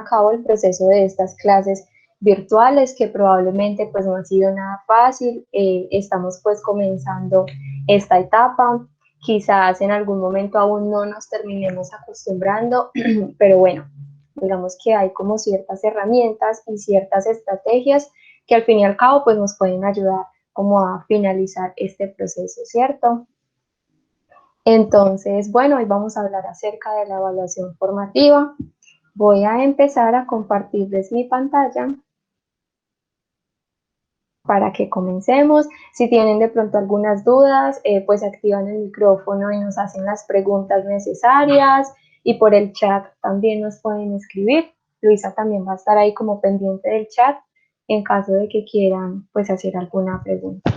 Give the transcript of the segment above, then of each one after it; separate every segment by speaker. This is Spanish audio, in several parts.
Speaker 1: a cabo el proceso de estas clases virtuales, que probablemente pues no ha sido nada fácil. Estamos pues comenzando esta etapa, quizás en algún momento aún no nos terminemos acostumbrando, pero bueno, digamos que hay como ciertas herramientas y ciertas estrategias que al fin y al cabo pues nos pueden ayudar como a finalizar este proceso, ¿cierto? Entonces, bueno, hoy vamos a hablar acerca de la evaluación formativa. Voy a empezar a compartirles mi pantalla para que comencemos. Si tienen de pronto algunas dudas, pues activan el micrófono y nos hacen las preguntas necesarias, y por el chat también nos pueden escribir. Luisa también va a estar ahí como pendiente del chat en caso de que quieran pues hacer alguna pregunta.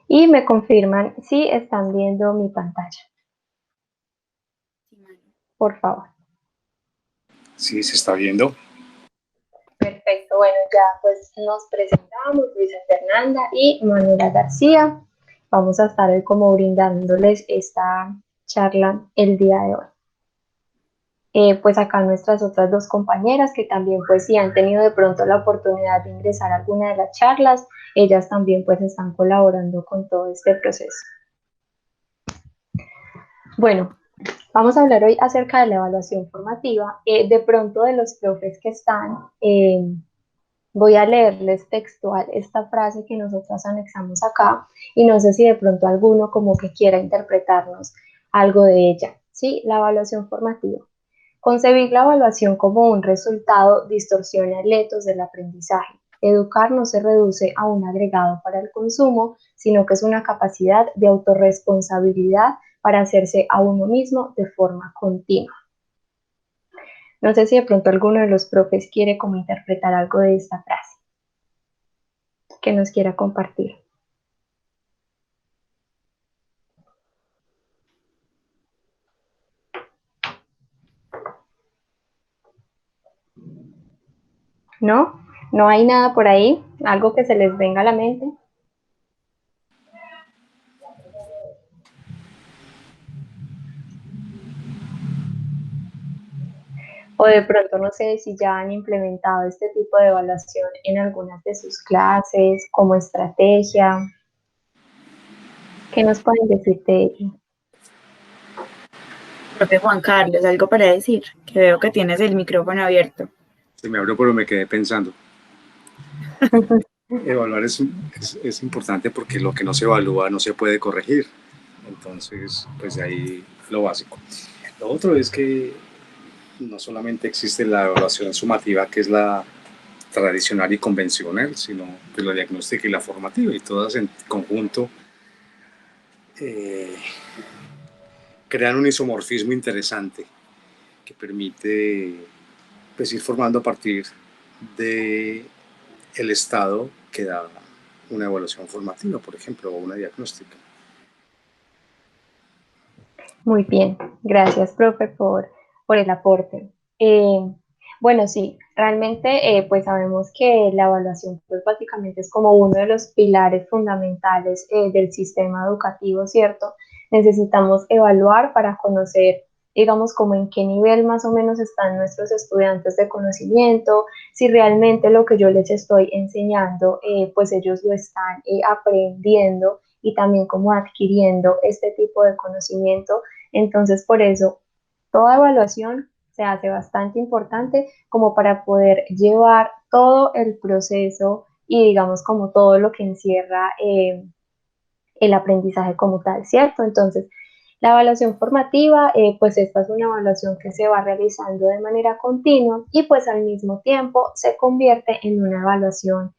Speaker 1: Y me confirman si están viendo mi pantalla, por favor.
Speaker 2: Sí, se está viendo.
Speaker 1: Perfecto, bueno, ya pues nos presentamos, Luisa Fernanda y Manuela García. Vamos a estar hoy como brindándoles esta charla el día de hoy. Pues acá nuestras otras dos compañeras que también pues si han tenido de pronto la oportunidad de ingresar a alguna de las charlas, ellas también pues están colaborando con todo este proceso. Bueno, vamos a hablar hoy acerca de la evaluación formativa. De pronto de los profes que están, voy a leerles textual esta frase que nosotros anexamos acá, y no sé si de pronto alguno como que quiera interpretarnos algo de ella. ¿Sí? La evaluación formativa. Concebir la evaluación como un resultado distorsiona el etos del aprendizaje. Educar no se reduce a un agregado para el consumo, sino que es una capacidad de autorresponsabilidad para hacerse a uno mismo de forma continua. No sé si de pronto alguno de los profes quiere como interpretar algo de esta frase que nos quiera compartir. ¿No? ¿No hay nada por ahí? ¿Algo que se les venga a la mente? O de pronto no sé si ya han implementado este tipo de evaluación en algunas de sus clases como estrategia. ¿Qué nos pueden decir de ello?
Speaker 3: Profe Juan Carlos, algo para decir, que veo que tienes el micrófono abierto.
Speaker 2: Se me abrió, pero me quedé pensando. Evaluar es importante porque lo que no se evalúa no se puede corregir. Entonces, pues de ahí lo básico. Lo otro es que no solamente existe la evaluación sumativa, que es la tradicional y convencional, sino pues la diagnóstica y la formativa, y todas en conjunto crean un isomorfismo interesante que permite pues ir formando a partir de el estado que da una evaluación formativa, por ejemplo, o una diagnóstica.
Speaker 1: Muy bien, gracias, profe, por el aporte. Bueno, sí, realmente pues sabemos que la evaluación pues básicamente es como uno de los pilares fundamentales del sistema educativo, ¿cierto? Necesitamos evaluar para conocer, digamos, como en qué nivel más o menos están nuestros estudiantes de conocimiento, si realmente lo que yo les estoy enseñando, pues ellos lo están aprendiendo y también como adquiriendo este tipo de conocimiento. Entonces, por eso, toda evaluación se hace bastante importante como para poder llevar todo el proceso y digamos como todo lo que encierra el aprendizaje como tal, ¿cierto? Entonces, la evaluación formativa, pues esta es una evaluación que se va realizando de manera continua y pues al mismo tiempo se convierte en una evaluación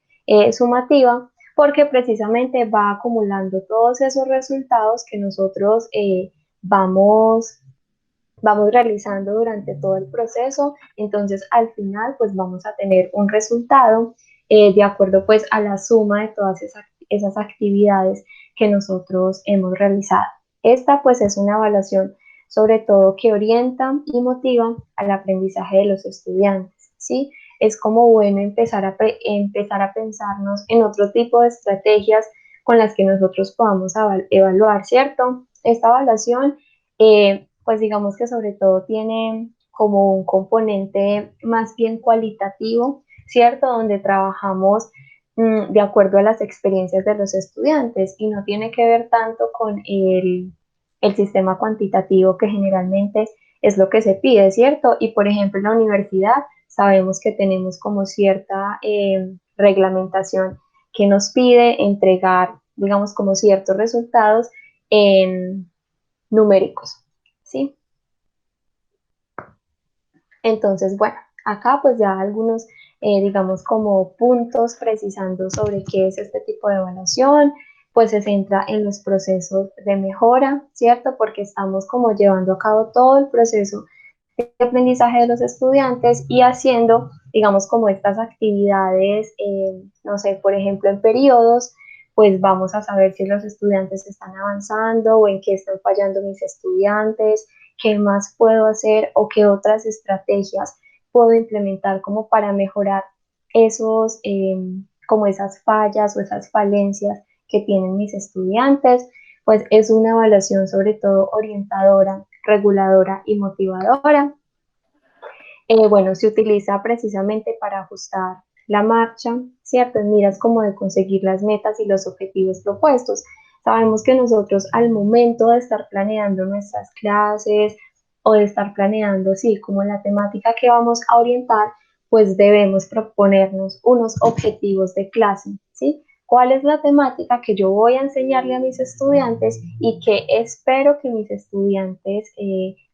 Speaker 1: sumativa, porque precisamente va acumulando todos esos resultados que nosotros vamos realizando durante todo el proceso. Entonces al final pues vamos a tener un resultado de acuerdo pues a la suma de todas esas actividades que nosotros hemos realizado. Esta pues es una evaluación sobre todo que orienta y motiva al aprendizaje de los estudiantes, ¿sí? es como bueno empezar a pensarnos en otro tipo de estrategias con las que nosotros podamos evaluar, ¿cierto? Esta evaluación, pues digamos que sobre todo tiene como un componente más bien cualitativo, ¿cierto? Donde trabajamos de acuerdo a las experiencias de los estudiantes y no tiene que ver tanto con el sistema cuantitativo que generalmente es lo que se pide, ¿cierto? Y por ejemplo en la universidad sabemos que tenemos como cierta reglamentación que nos pide entregar, digamos, como ciertos resultados en numéricos, ¿sí? Entonces, bueno, acá pues ya algunos, digamos, como puntos precisando sobre qué es este tipo de evaluación, pues se centra en los procesos de mejora, ¿cierto? Porque estamos como llevando a cabo todo el proceso de aprendizaje de los estudiantes y haciendo, digamos, como estas actividades, no sé, por ejemplo, en periodos, pues vamos a saber si los estudiantes están avanzando o en qué están fallando mis estudiantes, qué más puedo hacer o qué otras estrategias puedo implementar como para mejorar esos, como esas fallas o esas falencias que tienen mis estudiantes. Pues es una evaluación sobre todo orientadora, reguladora y motivadora. Bueno, se utiliza precisamente para ajustar la marcha, ¿cierto? En miras como de conseguir las metas y los objetivos propuestos. Sabemos que nosotros al momento de estar planeando nuestras clases o de estar planeando, sí, como la temática que vamos a orientar, pues debemos proponernos unos objetivos de clase, ¿sí? ¿Cuál es la temática que yo voy a enseñarle a mis estudiantes y que espero que mis estudiantes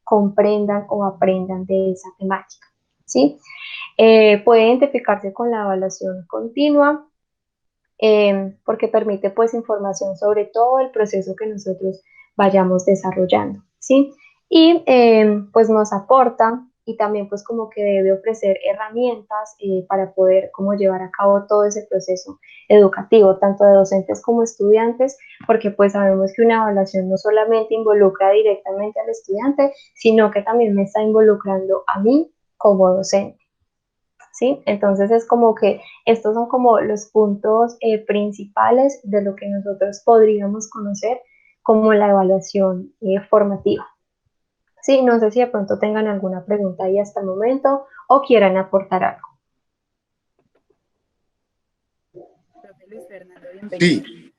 Speaker 1: comprendan o aprendan de esa temática? ¿Sí? Puede identificarse con la evaluación continua porque permite pues información sobre todo el proceso que nosotros vayamos desarrollando, ¿sí? Y pues nos aporta y también pues como que debe ofrecer herramientas para poder como llevar a cabo todo ese proceso educativo, tanto de docentes como estudiantes, porque pues sabemos que una evaluación no solamente involucra directamente al estudiante, sino que también me está involucrando a mí como docente. ¿Sí? Entonces es como que estos son como los puntos principales de lo que nosotros podríamos conocer como la evaluación formativa. Sí, no sé si de pronto tengan alguna pregunta ahí hasta el momento o quieran aportar algo.
Speaker 3: Profe Luis Fernando, bienvenido.
Speaker 2: Sí,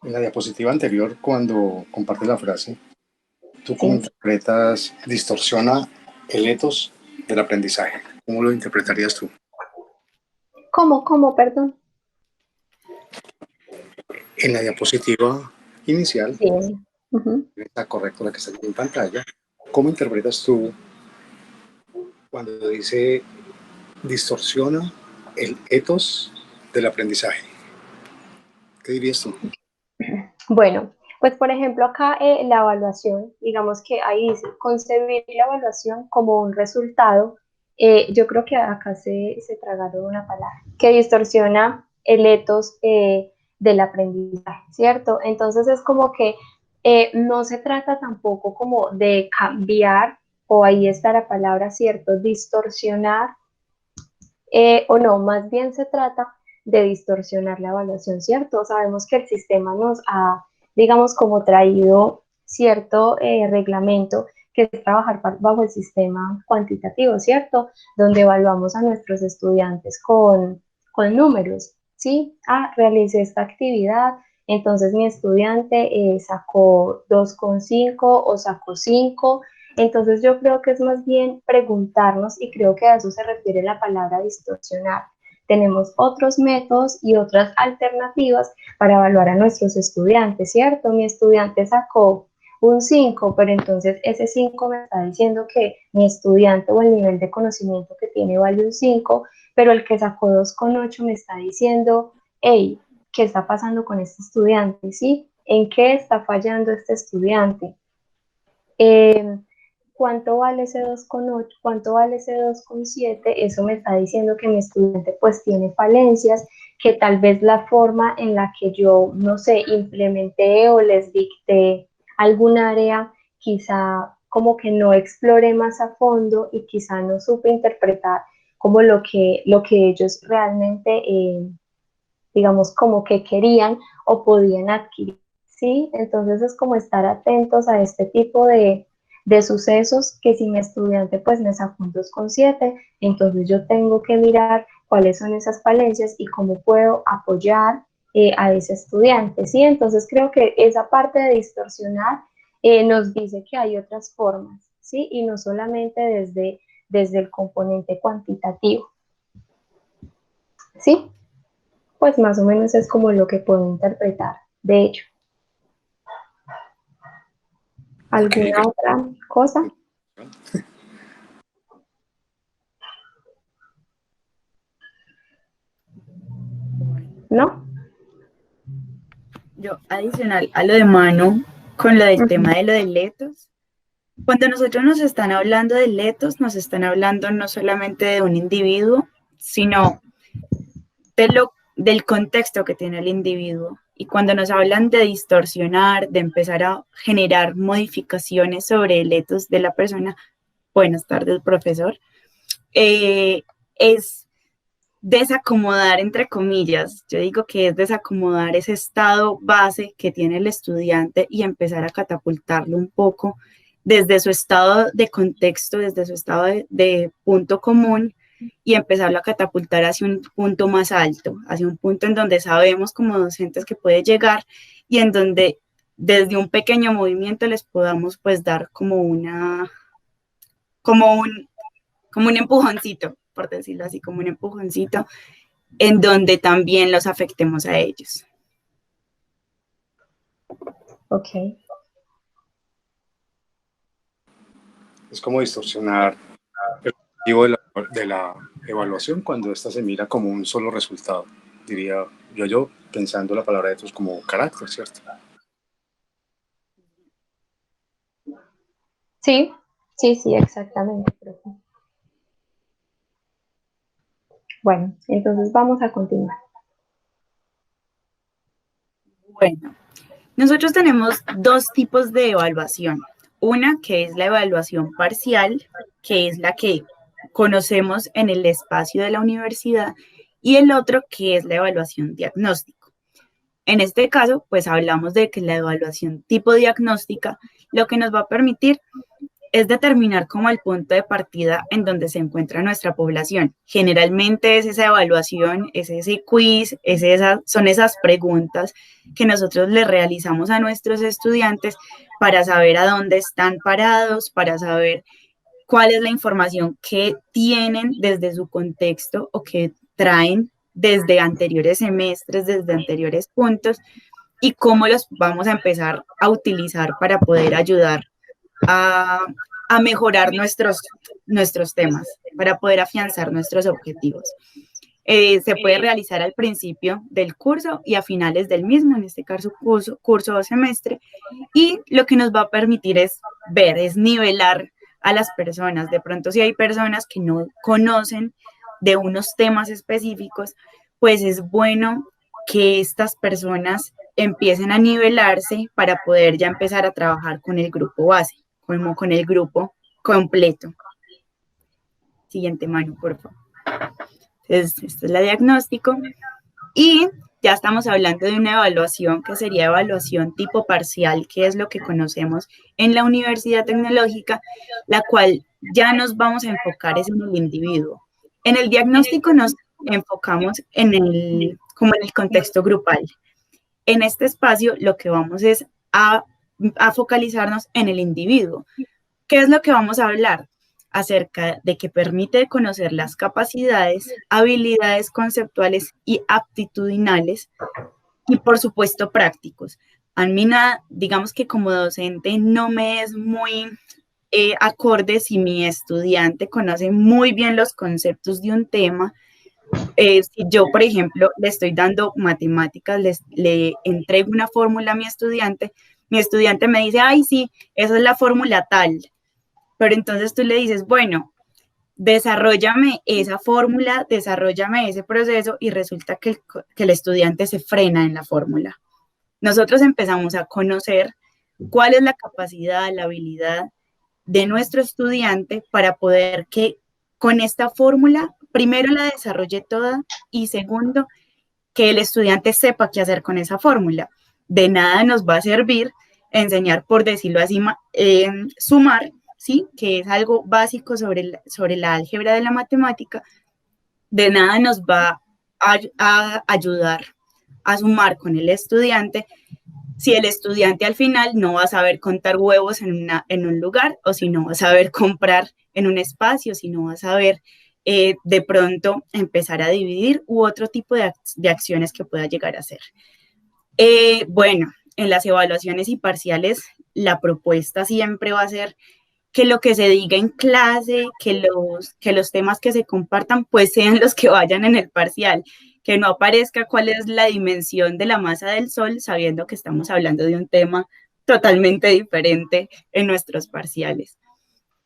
Speaker 2: en la diapositiva anterior, cuando compartes la frase, ¿tú cómo
Speaker 1: Sí.
Speaker 2: interpretas, distorsiona el etos del aprendizaje? ¿Cómo lo interpretarías tú?
Speaker 1: ¿Cómo, perdón?
Speaker 2: En la diapositiva inicial,
Speaker 1: Sí. Ujú.
Speaker 2: está correcto la que está en pantalla, ¿cómo interpretas tú cuando dice distorsiona el etos del aprendizaje? ¿Qué dirías tú?
Speaker 1: Bueno, pues por ejemplo acá la evaluación, digamos que ahí dice concebir la evaluación como un resultado, yo creo que acá se tragaron una palabra, que distorsiona el etos del aprendizaje, ¿cierto? Entonces es como que no se trata tampoco como de cambiar, o ahí está la palabra, ¿cierto? Distorsionar o no, más bien se trata de distorsionar la evaluación, ¿cierto? Sabemos que el sistema nos ha, digamos, como traído cierto reglamento que es trabajar bajo el sistema cuantitativo, ¿cierto? Donde evaluamos a nuestros estudiantes con números, ¿sí? Ah, realicé esta actividad, entonces mi estudiante sacó 2,5 o sacó 5. Entonces yo creo que es más bien preguntarnos y creo que a eso se refiere la palabra distorsionar. Tenemos otros métodos y otras alternativas para evaluar a nuestros estudiantes, ¿cierto? Mi estudiante sacó un 5, pero entonces ese 5 me está diciendo que mi estudiante o el nivel de conocimiento que tiene vale un 5, pero el que sacó 2,8 me está diciendo, hey, ¿qué está pasando con este estudiante? ¿Sí? ¿En qué está fallando este estudiante? Eh, ¿Cuánto vale ese 2,8? ¿Cuánto vale ese 2,7? Eso me está diciendo que mi estudiante pues tiene falencias, que tal vez la forma en la que yo, no sé, implementé o les dicté algún área quizá como que no exploré más a fondo y quizá no supe interpretar como lo que ellos realmente, digamos, como que querían o podían adquirir, ¿sí? Entonces es como estar atentos a este tipo de sucesos que si mi estudiante pues me sacó un 2,7, entonces yo tengo que mirar cuáles son esas falencias y cómo puedo apoyar a ese estudiante, ¿sí? Entonces creo que esa parte de distorsionar nos dice que hay otras formas, ¿sí? Y no solamente desde el componente cuantitativo, ¿sí? Pues más o menos es como lo que puedo interpretar. De hecho,
Speaker 2: Ok,
Speaker 1: ¿alguna otra cosa? ¿No?
Speaker 3: Yo, adicional a lo de Manu, con lo del tema de lo de letos, cuando nosotros nos están hablando de letos, nos están hablando no solamente de un individuo, sino del contexto que tiene el individuo. Y cuando nos hablan de distorsionar, de empezar a generar modificaciones sobre el etos de la persona, buenas tardes, profesor, es desacomodar, entre comillas, yo digo que es desacomodar ese estado base que tiene el estudiante y empezar a catapultarlo un poco desde su estado de contexto, desde su estado de punto común y empezarlo a catapultar hacia un punto más alto, hacia un punto en donde sabemos como docentes que puede llegar y en donde desde un pequeño movimiento les podamos pues dar como un, como un empujoncito, por decirlo así, como un empujoncito en donde también los afectemos a ellos.
Speaker 1: Ok.
Speaker 2: es como distorsionar el objetivo de la evaluación cuando ésta se mira como un solo resultado, diría yo pensando la palabra etos como carácter, ¿cierto?
Speaker 1: Sí, sí, sí, exactamente, profe. Bueno, entonces vamos a continuar.
Speaker 3: Bueno, nosotros tenemos dos tipos de evaluación. Una que es la evaluación parcial, que es la que conocemos en el espacio de la universidad, y el otro que es la evaluación diagnóstico. En este caso, pues hablamos de que la evaluación tipo diagnóstica lo que nos va a permitir es determinar como el punto de partida en donde se encuentra nuestra población. Generalmente es esa evaluación, es ese quiz, son esas preguntas que nosotros le realizamos a nuestros estudiantes para saber a dónde están parados, para saber cuál es la información que tienen desde su contexto o que traen desde anteriores semestres, desde anteriores puntos, y cómo los vamos a empezar a utilizar para poder ayudar a, a mejorar nuestros temas, para poder afianzar nuestros objetivos. Se puede realizar al principio del curso y a finales del mismo, en este caso curso o semestre, y lo que nos va a permitir es ver, es nivelar a las personas. De pronto, si hay personas que no conocen de unos temas específicos, pues es bueno que estas personas empiecen a nivelarse para poder ya empezar a trabajar con el grupo base, como con el grupo completo. Siguiente mano, por favor. Entonces, esta es la diagnóstico. Y ya estamos hablando de una evaluación que sería evaluación tipo parcial, que es lo que conocemos en la Universidad Tecnológica, la cual ya nos vamos a enfocar es en el individuo. En el diagnóstico nos enfocamos como en el contexto grupal. En este espacio lo que vamos es a focalizarnos en el individuo. ¿Qué es lo que vamos a hablar? Acerca de que permite conocer las capacidades, habilidades conceptuales y aptitudinales y por supuesto prácticos. A mí, digamos que como docente no me es muy acorde si mi estudiante conoce muy bien los conceptos de un tema. Si yo, por ejemplo, le estoy dando matemáticas, le entrego una fórmula a mi estudiante me dice, ay, sí, esa es la fórmula tal. Pero entonces tú le dices, bueno, desarrollame esa fórmula, desarrollame ese proceso y resulta que el estudiante se frena en la fórmula. Nosotros empezamos a conocer cuál es la capacidad, la habilidad de nuestro estudiante para poder que con esta fórmula, primero la desarrolle toda y segundo, que el estudiante sepa qué hacer con esa fórmula. De nada nos va a servir enseñar, por decirlo así, sumar, ¿sí? Que es algo básico sobre la álgebra de la matemática. De nada nos va a ayudar a sumar con el estudiante si el estudiante al final no va a saber contar huevos en un lugar, o si no va a saber comprar en un espacio, si no va a saber de pronto empezar a dividir u otro tipo de acciones que pueda llegar a hacer. Bueno, en las evaluaciones y parciales, la propuesta siempre va a ser que lo que se diga en clase, que los temas que se compartan, pues sean los que vayan en el parcial, que no aparezca cuál es la dimensión de la masa del Sol, sabiendo que estamos hablando de un tema totalmente diferente en nuestros parciales.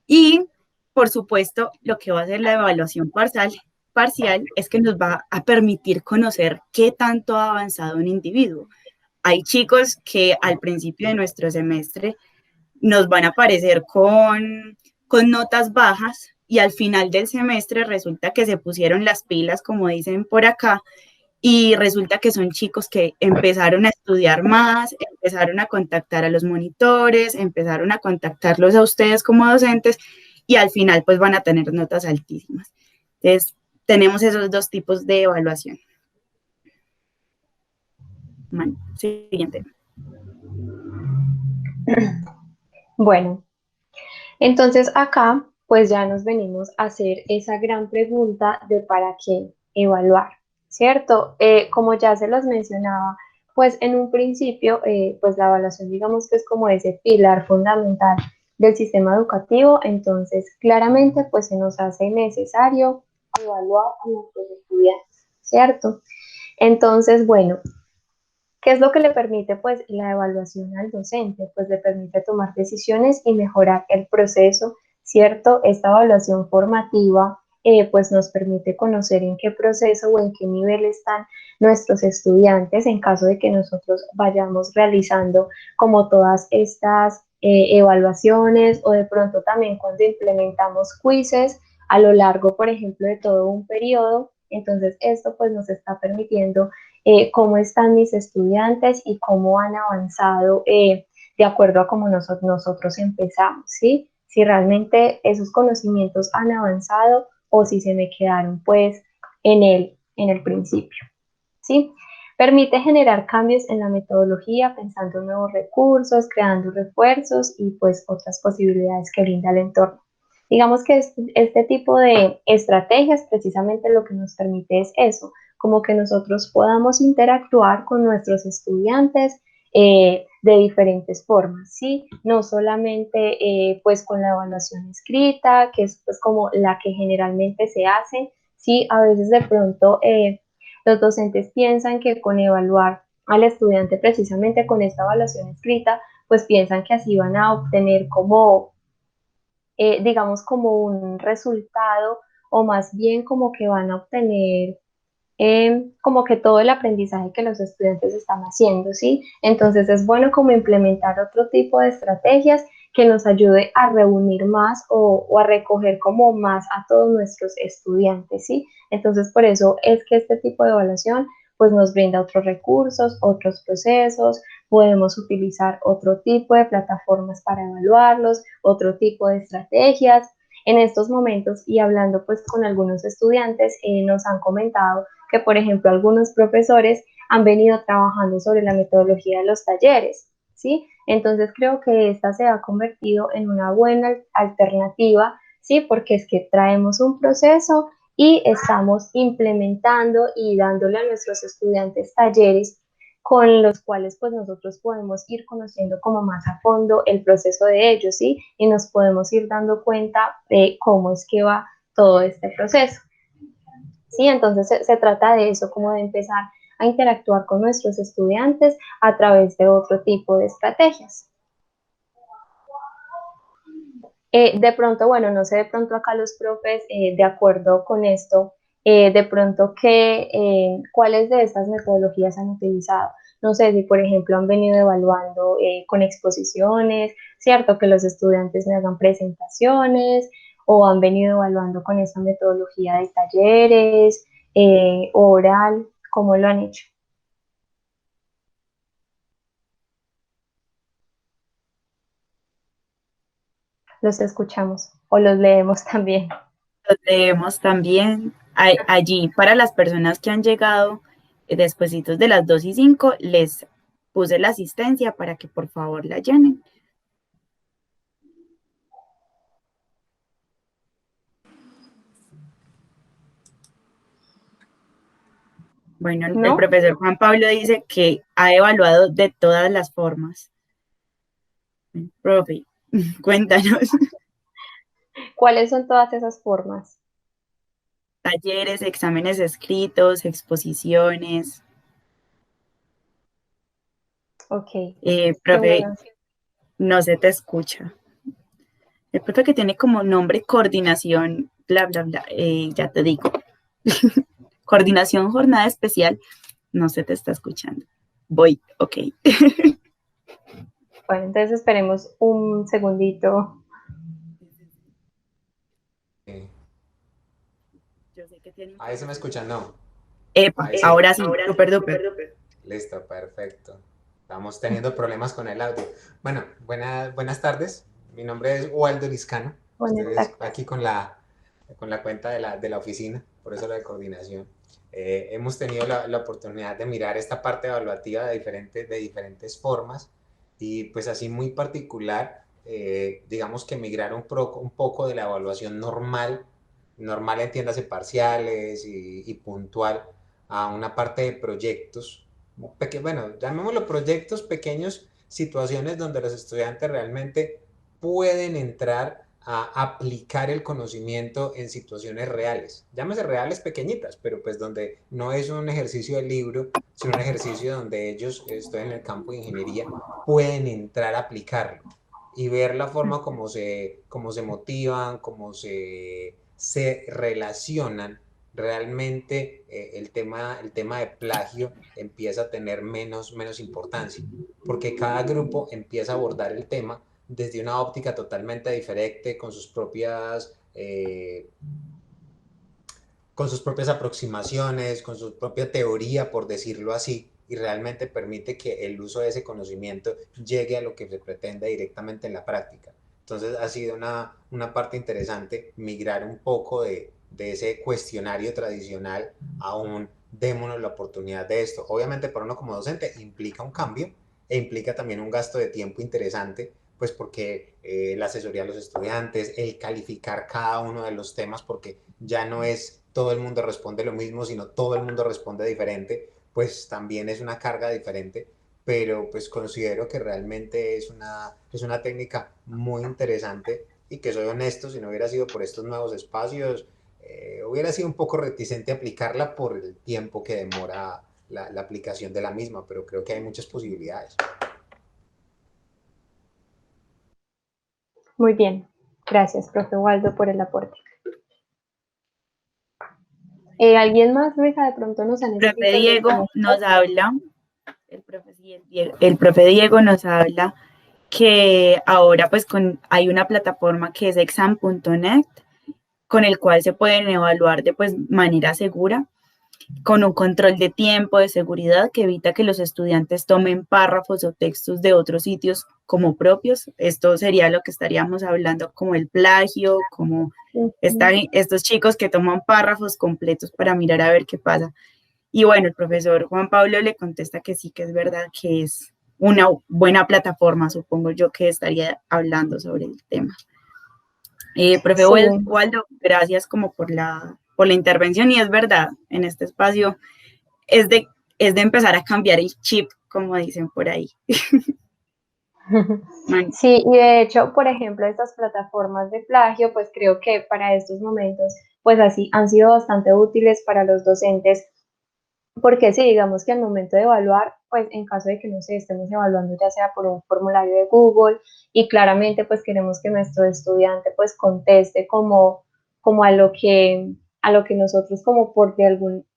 Speaker 3: Y, por supuesto, lo que va a hacer la evaluación parcial es que nos va a permitir conocer qué tanto ha avanzado un individuo. Hay chicos que al principio de nuestro semestre nos van a aparecer con notas bajas y al final del semestre resulta que se pusieron las pilas, como dicen por acá, y resulta que son chicos que empezaron a estudiar más, empezaron a contactar a los monitores, empezaron a contactarlos a ustedes como docentes y al final pues van a tener notas altísimas. Entonces, tenemos esos dos tipos de evaluación. Bueno, siguiente.
Speaker 1: Bueno, entonces acá pues ya nos venimos a hacer esa gran pregunta de para qué evaluar, ¿cierto? Como ya se los mencionaba, pues en un principio, pues la evaluación digamos que es como ese pilar fundamental del sistema educativo, entonces claramente pues se nos hace necesario evaluar a nuestros estudiantes, ¿cierto? Entonces, bueno, ¿qué es lo que le permite pues la evaluación al docente? Pues le permite tomar decisiones y mejorar el proceso, ¿cierto? Esta evaluación formativa pues nos permite conocer en qué proceso o en qué nivel están nuestros estudiantes en caso de que nosotros vayamos realizando como todas estas evaluaciones o de pronto también cuando implementamos quizzes a lo largo, por ejemplo, de todo un periodo. Entonces, esto pues nos está permitiendo cómo están mis estudiantes y cómo han avanzado de acuerdo a cómo nosotros empezamos, ¿sí? Si realmente esos conocimientos han avanzado o si se me quedaron pues en el principio, ¿sí? Permite generar cambios en la metodología, pensando en nuevos recursos, creando refuerzos y pues otras posibilidades que brinda el entorno. Digamos que este tipo de estrategias precisamente lo que nos permite es eso, como que nosotros podamos interactuar con nuestros estudiantes de diferentes formas, ¿sí? No solamente pues con la evaluación escrita, que es pues como la que generalmente se hace, ¿sí? A veces de pronto los docentes piensan que con evaluar al estudiante precisamente con esta evaluación escrita, pues piensan que así van a obtener como digamos, como un resultado o más bien como que van a obtener como que todo el aprendizaje que los estudiantes están haciendo, ¿sí? Entonces es bueno como implementar otro tipo de estrategias que nos ayude a reunir más o a recoger como más a todos nuestros estudiantes, ¿sí? Entonces por eso es que este tipo de evaluación pues nos brinda otros recursos, otros procesos, podemos utilizar otro tipo de plataformas para evaluarlos, otro tipo de estrategias. En estos momentos y hablando pues con algunos estudiantes nos han comentado que, por ejemplo, algunos profesores han venido trabajando sobre la metodología de los talleres, ¿sí? Entonces creo que esta se ha convertido en una buena alternativa, ¿sí? Porque es que traemos un proceso y estamos implementando y dándole a nuestros estudiantes talleres con los cuales pues nosotros podemos ir conociendo como más a fondo el proceso de ellos, ¿sí? Y nos podemos ir dando cuenta de cómo es que va todo este proceso. ¿Sí? Entonces se trata de eso, como de empezar a interactuar con nuestros estudiantes a través de otro tipo de estrategias. De pronto, bueno, no sé, de pronto acá los profes, de acuerdo con esto, de pronto cuáles de estas metodologías han utilizado. No sé si, por ejemplo, han venido evaluando con exposiciones ¿cierto? Que los estudiantes me hagan presentaciones o han venido evaluando con esa metodología de talleres, oral, ¿cómo lo han hecho? Los escuchamos o los leemos también.
Speaker 3: Los leemos también allí para las personas que han llegado despuesitos de las 2:05, les puse la asistencia para que por favor la llenen. Bueno, el
Speaker 1: ¿No?
Speaker 3: profesor Juan Pablo dice que ha evaluado de todas las formas. Profe, cuéntanos.
Speaker 1: ¿Cuáles son todas esas formas?
Speaker 3: Talleres, exámenes escritos, exposiciones.
Speaker 1: Ok, qué
Speaker 3: Profe,
Speaker 1: bueno.
Speaker 3: no se te escucha. El profe que tiene como nombre coordinación, bla, bla, bla, ya te digo. Coordinación jornada especial, no se te está escuchando. Voy, ok.
Speaker 1: Bueno, entonces esperemos un segundito.
Speaker 4: Eh,
Speaker 3: Yo sé que tiene
Speaker 4: Ahí se me escucha, no.
Speaker 3: Epa,
Speaker 4: Ahí sí.
Speaker 3: ahora sí, súper duper.
Speaker 4: Listo, perfecto. Estamos teniendo problemas con el audio. Bueno, buenas tardes. Mi nombre es Waldo Liscano.
Speaker 1: Buenas
Speaker 4: Estoy
Speaker 1: tardes.
Speaker 4: aquí con la cuenta de la oficina, por eso la de coordinación. Hemos tenido la oportunidad de mirar esta parte evaluativa de diferentes formas y pues así muy particular, digamos que migrar un poco de la evaluación normal entiéndase parciales y puntual, a una parte de proyectos, bueno, llamémoslo proyectos pequeños, situaciones donde los estudiantes realmente pueden entrar a aplicar el conocimiento en situaciones reales. Llámese reales pequeñitas, pero pues donde no es un ejercicio de libro, sino un ejercicio donde ellos, estoy en el campo de ingeniería, pueden entrar a aplicarlo y ver la forma como se motivan, se relacionan. Realmente el tema de plagio empieza a tener menos importancia, porque cada grupo empieza a abordar el tema desde una óptica totalmente diferente, con sus propias aproximaciones, con su propia teoría, por decirlo así, y realmente permite que el uso de ese conocimiento llegue a lo que se pretende directamente en la práctica. Entonces ha sido una parte interesante migrar un poco de ese cuestionario tradicional a un démonos la oportunidad de esto. Obviamente para uno como docente implica un cambio e implica también un gasto de tiempo interesante, pues porque la asesoría a los estudiantes, el calificar cada uno de los temas, porque ya no es todo el mundo responde lo mismo, sino todo el mundo responde diferente, pues también es una carga diferente, pero pues considero que realmente es una técnica muy interesante y que soy honesto, si no hubiera sido por estos nuevos espacios, hubiera sido un poco reticente a aplicarla por el tiempo que demora la aplicación de la misma, pero creo que hay muchas posibilidades.
Speaker 1: Muy bien. Gracias, profe Waldo, por el aporte. ¿Alguien más, Luisa, de pronto nos ha
Speaker 3: El profe
Speaker 1: escrito desde
Speaker 3: Diego nos
Speaker 1: México?
Speaker 3: habla, el profe Diego nos habla que ahora pues hay una plataforma que es exam.net con el cual se pueden evaluar de pues manera segura, con un control de tiempo, de seguridad que evita que los estudiantes tomen párrafos o textos de otros sitios como propios. Esto sería lo que estaríamos hablando como el plagio, como estos chicos que toman párrafos completos para mirar a ver qué pasa. Y bueno, el profesor Juan Pablo le contesta que sí, que es verdad, que es una buena plataforma, supongo yo que estaría hablando sobre el tema. Profe
Speaker 1: Sí,
Speaker 3: Waldo, gracias como por la intervención y es verdad, en este espacio es de, es de empezar a cambiar el chip, como dicen por ahí. Man,
Speaker 1: sí, y de hecho, por ejemplo, estas plataformas de plagio, pues creo que para estos momentos, pues así han sido bastante útiles para los docentes, porque sí, digamos que al momento de evaluar, pues en caso de que no se estemos evaluando ya sea por un formulario de Google y claramente pues queremos que nuestro estudiante pues conteste como a lo que nosotros como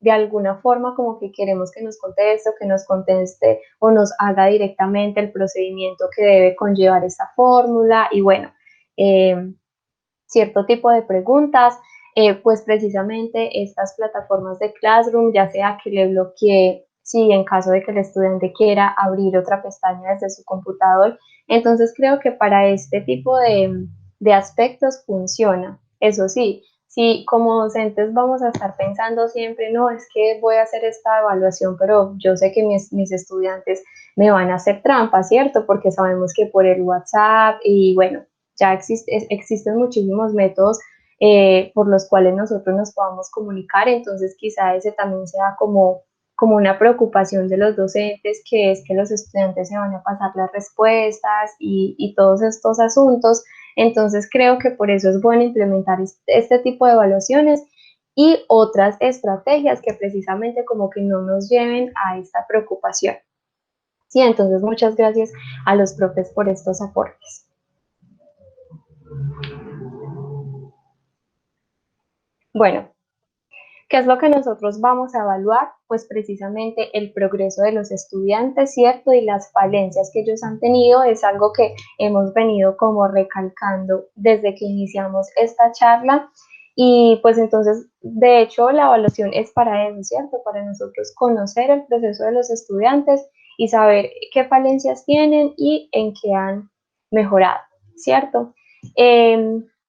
Speaker 1: de alguna forma como que queremos que nos conteste o nos haga directamente el procedimiento que debe conllevar esta fórmula y bueno, cierto tipo de preguntas, pues precisamente estas plataformas de Classroom, ya sea que le bloquee, si en caso de que el estudiante quiera abrir otra pestaña desde su computador, entonces creo que para este tipo de aspectos funciona. Eso sí, si como docentes vamos a estar pensando siempre, no, es que voy a hacer esta evaluación, pero yo sé que mis estudiantes me van a hacer trampa, ¿cierto? Porque sabemos que por el WhatsApp y bueno, ya existen muchísimos métodos por los cuales nosotros nos podamos comunicar, entonces quizá ese también sea como una preocupación de los docentes, que es que los estudiantes se van a pasar las respuestas y todos estos asuntos. Entonces creo que por eso es bueno implementar este tipo de evaluaciones y otras estrategias que precisamente como que no nos lleven a esta preocupación. Sí, entonces muchas gracias a los profes por estos aportes. Bueno, ¿qué es lo que nosotros vamos a evaluar? Pues precisamente el progreso de los estudiantes, ¿cierto? Y las falencias que ellos han tenido es algo que hemos venido como recalcando desde que iniciamos esta charla. Y pues entonces, de hecho, la evaluación es para eso, ¿cierto? Para nosotros conocer el proceso de los estudiantes y saber qué falencias tienen y en qué han mejorado, ¿cierto?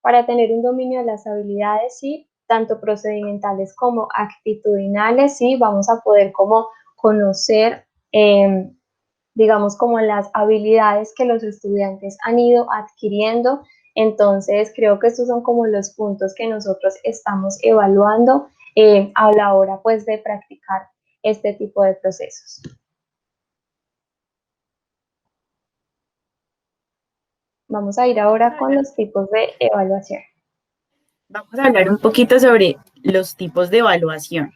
Speaker 1: Para tener un dominio de las habilidades, sí, tanto procedimentales como actitudinales, sí, vamos a poder como conocer, digamos, como las habilidades que los estudiantes han ido adquiriendo. Entonces, creo que estos son como los puntos que nosotros estamos evaluando a la hora, pues, de practicar este tipo de procesos. Vamos a ir ahora con los tipos de evaluación.
Speaker 3: Vamos a hablar un poquito sobre los tipos de evaluación.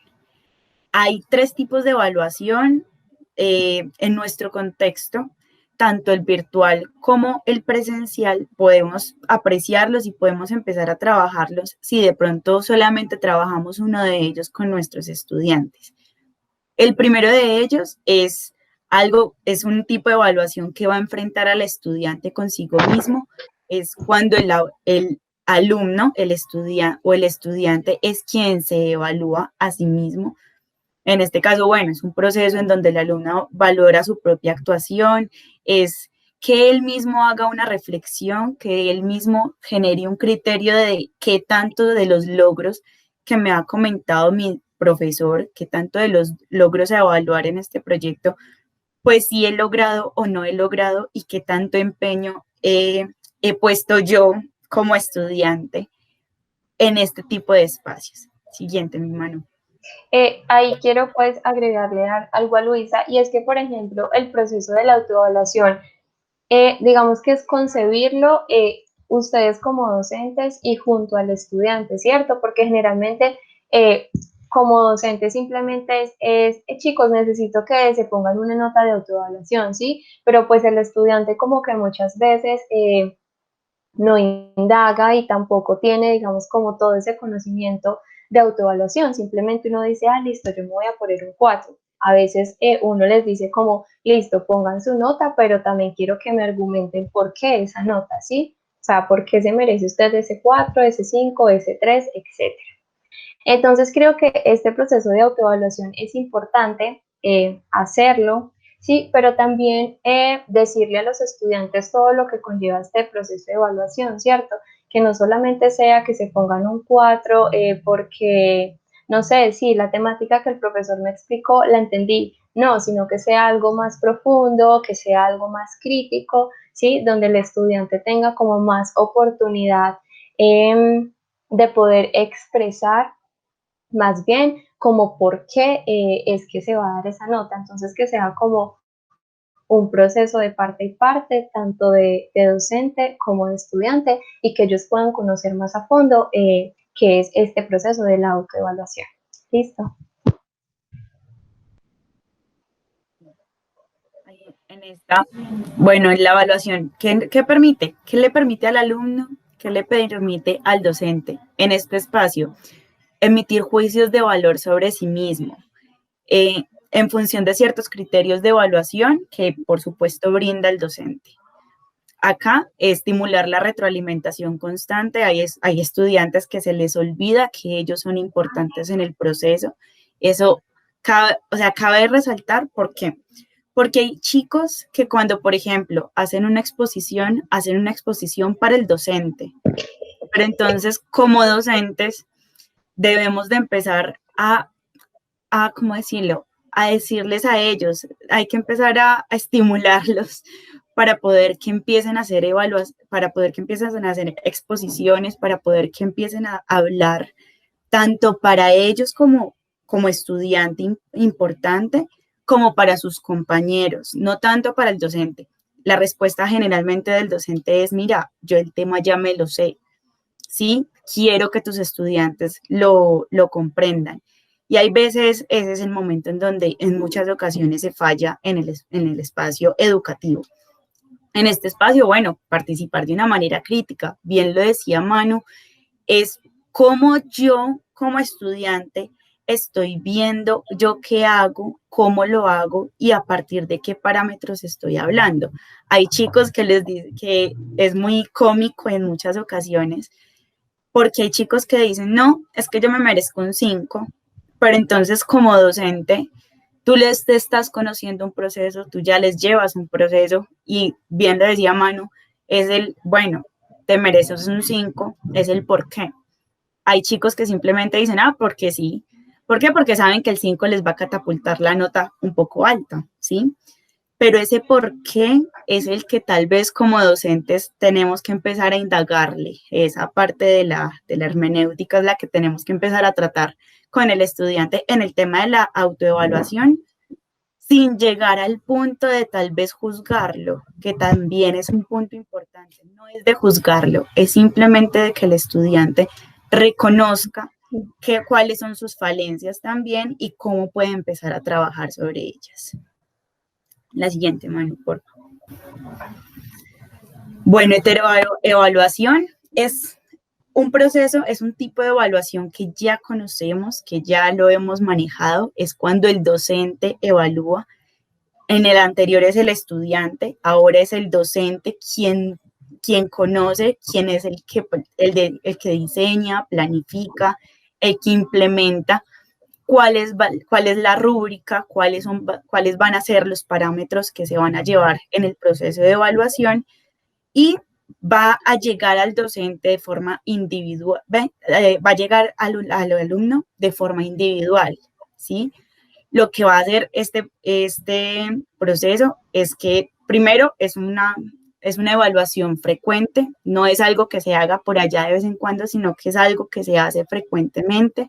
Speaker 3: Hay 3 tipos de evaluación en nuestro contexto, tanto el virtual como el presencial. Podemos apreciarlos y podemos empezar a trabajarlos si de pronto solamente trabajamos uno de ellos con nuestros estudiantes. El primero de ellos es un tipo de evaluación que va a enfrentar al estudiante consigo mismo, es cuando el alumno, el estudiante es quien se evalúa a sí mismo. En este caso, bueno, es un proceso en donde el alumno valora su propia actuación, es que él mismo haga una reflexión, que él mismo genere un criterio de qué tanto de los logros que me ha comentado mi profesor, qué tanto de los logros a evaluar en este proyecto, pues sí he logrado o no he logrado y qué tanto empeño he puesto yo como estudiante en este tipo de espacios. Siguiente, mi mano.
Speaker 1: Ahí quiero pues agregarle algo a Luisa y es que, por ejemplo, el proceso de la autoevaluación, digamos que es concebirlo ustedes como docentes y junto al estudiante, ¿cierto? Porque generalmente como docente simplemente chicos, necesito que se pongan una nota de autoevaluación, ¿sí? Pero pues el estudiante como que muchas veces no indaga y tampoco tiene, digamos, como todo ese conocimiento de autoevaluación. Simplemente uno dice, ah, listo, yo me voy a poner un 4. A veces uno les dice como, listo, pongan su nota, pero también quiero que me argumenten por qué esa nota, ¿sí? O sea, por qué se merece usted ese 4, ese 5, ese 3, etcétera. Entonces creo que este proceso de autoevaluación es importante hacerlo, sí, pero también decirle a los estudiantes todo lo que conlleva este proceso de evaluación, ¿cierto? Que no solamente sea que se pongan un 4 porque, no sé, sí, la temática que el profesor me explicó la entendí, no, sino que sea algo más profundo, que sea algo más crítico, ¿sí? Donde el estudiante tenga como más oportunidad de poder expresar más bien como por qué es que se va a dar esa nota. Entonces, que sea como un proceso de parte y parte, tanto de docente como de estudiante, y que ellos puedan conocer más a fondo qué es este proceso de la autoevaluación. ¿Listo?
Speaker 3: Bueno, en la evaluación, ¿qué permite? ¿Qué le permite al alumno? ¿Qué le permite al docente en este espacio? emitir juicios de valor sobre sí mismo, en función de ciertos criterios de evaluación que, por supuesto, brinda el docente. Acá, estimular la retroalimentación constante. Hay estudiantes que se les olvida que ellos son importantes en el proceso. Eso cabe resaltar porque hay chicos que cuando, por ejemplo, hacen una exposición para el docente. Pero entonces, como docentes, debemos de empezar ¿cómo decirlo? A decirles a ellos, hay que empezar a estimularlos para poder que empiecen a hacer para poder que empiecen a hacer exposiciones, para poder que empiecen a hablar, tanto para ellos como estudiante importante, como para sus compañeros, no tanto para el docente. La respuesta generalmente del docente es, mira, yo el tema ya me lo sé, ¿sí? Quiero que tus estudiantes lo comprendan. Y hay veces, ese es el momento en donde en muchas ocasiones se falla en el espacio educativo. En este espacio, bueno, participar de una manera crítica, bien lo decía Manu, es cómo yo como estudiante estoy viendo yo qué hago, cómo lo hago y a partir de qué parámetros estoy hablando. Hay chicos que les dicen que es muy cómico en muchas ocasiones, porque hay chicos que dicen, no, es que yo me merezco un 5, pero entonces como docente, tú te estás conociendo un proceso, tú ya les llevas un proceso y bien lo decía Manu, bueno, te mereces un 5, es el por qué. Hay chicos que simplemente dicen, porque sí. ¿Por qué? Porque saben que el 5 les va a catapultar la nota un poco alta, ¿sí? Pero ese por qué es el que tal vez como docentes tenemos que empezar a indagarle. Esa parte de la hermenéutica es la que tenemos que empezar a tratar con el estudiante en el tema de la autoevaluación, sin llegar al punto de tal vez juzgarlo, que también es un punto importante. No es de juzgarlo, es simplemente de que el estudiante reconozca cuáles son sus falencias también y cómo puede empezar a trabajar sobre ellas. La siguiente, Manu, por favor. Bueno, heteroevaluación es un proceso, es un tipo de evaluación que ya conocemos, que ya lo hemos manejado, es cuando el docente evalúa. En el anterior es el estudiante, ahora es el docente quien conoce, quien es el que diseña, planifica, el que implementa. ¿Cuál es la rúbrica? ¿Cuáles van a ser los parámetros que se van a llevar en el proceso de evaluación? Y va a llegar al docente de forma individual, va a llegar al alumno de forma individual, ¿sí? Lo que va a hacer este proceso es que primero es una evaluación frecuente, no es algo que se haga por allá de vez en cuando, sino que es algo que se hace frecuentemente.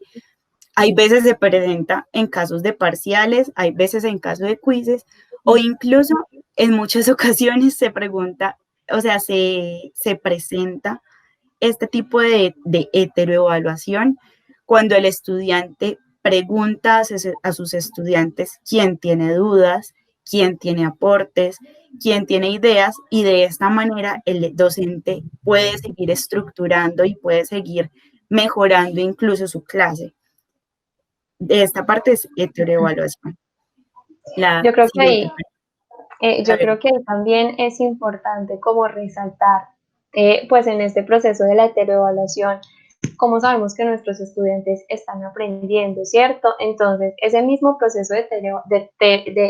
Speaker 3: Hay veces se presenta en casos de parciales, hay veces en casos de quizzes, o incluso en muchas ocasiones se pregunta, o sea, se presenta este tipo de heteroevaluación cuando el estudiante pregunta a sus estudiantes quién tiene dudas, quién tiene aportes, quién tiene ideas, y de esta manera el docente puede seguir estructurando y puede seguir mejorando incluso su clase. De esta parte es heteroevaluación.
Speaker 1: Yo creo que ahí también es importante como resaltar, pues en este proceso de la heteroevaluación, como sabemos que nuestros estudiantes están aprendiendo, ¿cierto? Entonces, ese mismo proceso de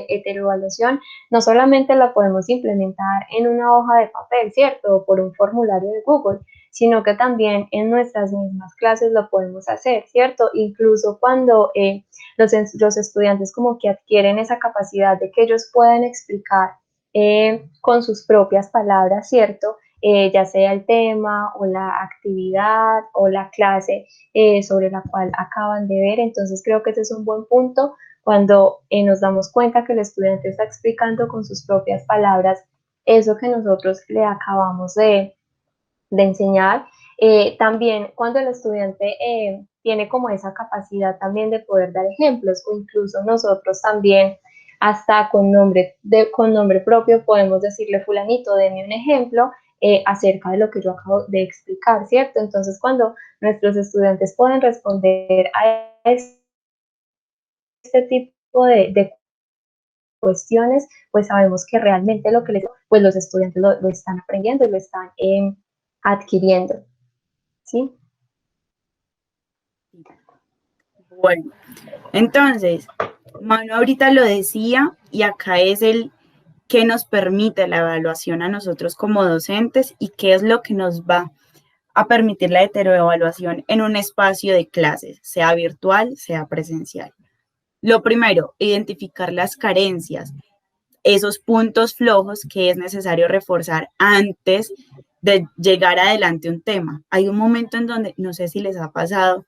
Speaker 1: heteroevaluación no solamente lo podemos implementar en una hoja de papel, ¿cierto? O por un formulario de Google, sino que también en nuestras mismas clases lo podemos hacer, ¿cierto? Incluso cuando los estudiantes como que adquieren esa capacidad de que ellos pueden explicar con sus propias palabras, ¿cierto? Ya sea el tema o la actividad o la clase sobre la cual acaban de ver. Entonces creo que ese es un buen punto cuando nos damos cuenta que el estudiante está explicando con sus propias palabras eso que nosotros le acabamos de enseñar. También cuando el estudiante tiene como esa capacidad también de poder dar ejemplos, o incluso nosotros también hasta con nombre propio podemos decirle fulanito, deme un ejemplo, acerca de lo que yo acabo de explicar, ¿cierto? Entonces, cuando nuestros estudiantes pueden responder a este tipo de cuestiones, pues sabemos que realmente lo que pues los estudiantes lo están aprendiendo y lo están adquiriendo, ¿sí?
Speaker 3: Bueno, entonces, Manu ahorita lo decía y acá es el que nos permite la evaluación a nosotros como docentes y qué es lo que nos va a permitir la heteroevaluación en un espacio de clases, sea virtual, sea presencial. Lo primero, identificar las carencias, esos puntos flojos que es necesario reforzar antes de llegar adelante un tema. Hay un momento en donde, no sé si les ha pasado,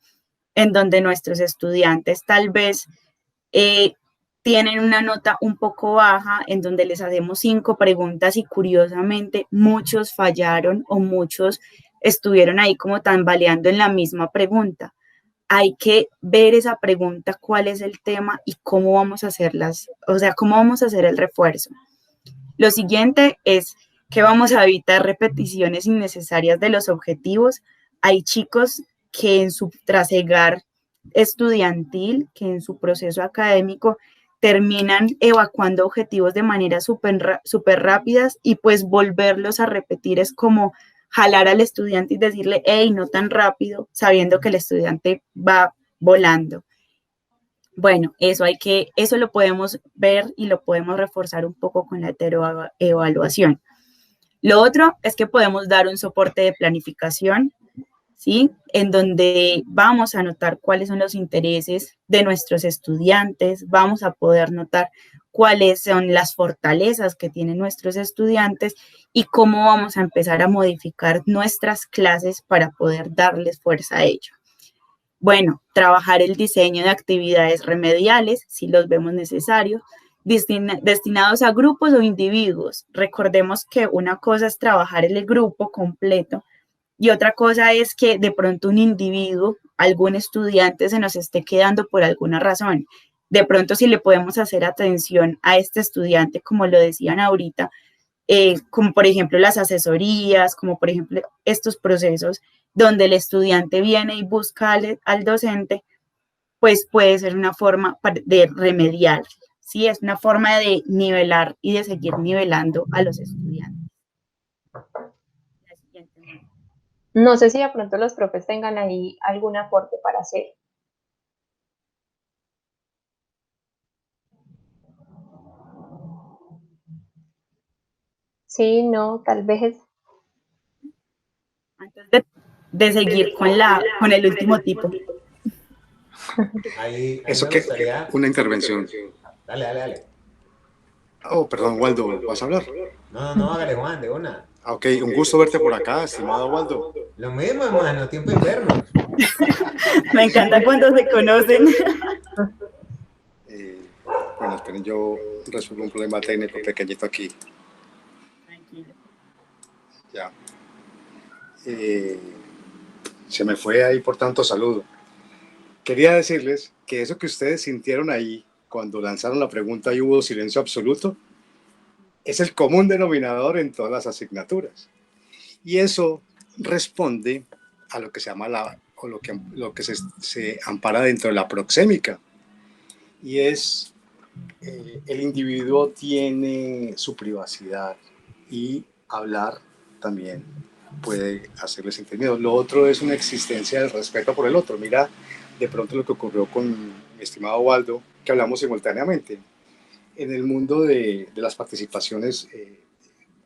Speaker 3: en donde nuestros estudiantes tal vez tienen una nota un poco baja, en donde les hacemos 5 preguntas y curiosamente muchos fallaron o muchos estuvieron ahí como tambaleando en la misma pregunta. Hay que ver esa pregunta, cuál es el tema y cómo vamos a hacerlas, o sea, cómo vamos a hacer el refuerzo. Lo siguiente es que vamos a evitar repeticiones innecesarias de los objetivos. Hay chicos que en su trasegar estudiantil, que en su proceso académico terminan evacuando objetivos de manera súper rápidas y pues volverlos a repetir es como jalar al estudiante y decirle, hey, no tan rápido, sabiendo que el estudiante va volando. Bueno, eso lo podemos ver y lo podemos reforzar un poco con la heteroevaluación. Lo otro es que podemos dar un soporte de planificación, ¿sí? En donde vamos a notar cuáles son los intereses de nuestros estudiantes, vamos a poder notar cuáles son las fortalezas que tienen nuestros estudiantes y cómo vamos a empezar a modificar nuestras clases para poder darles fuerza a ello. Bueno, trabajar el diseño de actividades remediales, si los vemos necesarios, destinados a grupos o individuos. Recordemos que una cosa es trabajar el grupo completo y otra cosa es que de pronto un individuo, algún estudiante se nos esté quedando por alguna razón. De pronto si le podemos hacer atención a este estudiante, como lo decían ahorita, como por ejemplo las asesorías, como por ejemplo estos procesos donde el estudiante viene y busca al docente, pues puede ser una forma de remediar, ¿sí? Es una forma de nivelar y de seguir nivelando a los estudiantes.
Speaker 1: No sé si de pronto los profes tengan ahí algún aporte para hacer. Sí, no, tal vez.
Speaker 3: Antes de seguir con el último tipo.
Speaker 4: Ahí
Speaker 2: Eso
Speaker 4: me
Speaker 2: que,
Speaker 4: gustaría...
Speaker 2: una intervención.
Speaker 4: Dale.
Speaker 2: Oh, perdón, Waldo, ¿vas a hablar?
Speaker 4: No, hágale, Juan, de una.
Speaker 2: Ok, un gusto verte por acá, estimado Waldo.
Speaker 4: Lo mismo, hermano, tiempo de vernos.
Speaker 3: Me encanta cuando se conocen.
Speaker 2: Bueno, esperen, yo resuelvo un problema técnico pequeñito aquí.
Speaker 3: Tranquilo.
Speaker 2: Ya. Se me fue ahí por tanto saludo. Quería decirles que eso que ustedes sintieron ahí cuando lanzaron la pregunta y hubo silencio absoluto, es el común denominador en todas las asignaturas. Y eso responde a lo que se llama lo que se ampara dentro de la proxémica. Y es, el individuo tiene su privacidad y hablar también puede hacerle sentir miedo. Lo otro es una existencia del respeto por el otro. Mira, de pronto lo que ocurrió con mi estimado Waldo, que hablamos simultáneamente. En el mundo de las participaciones,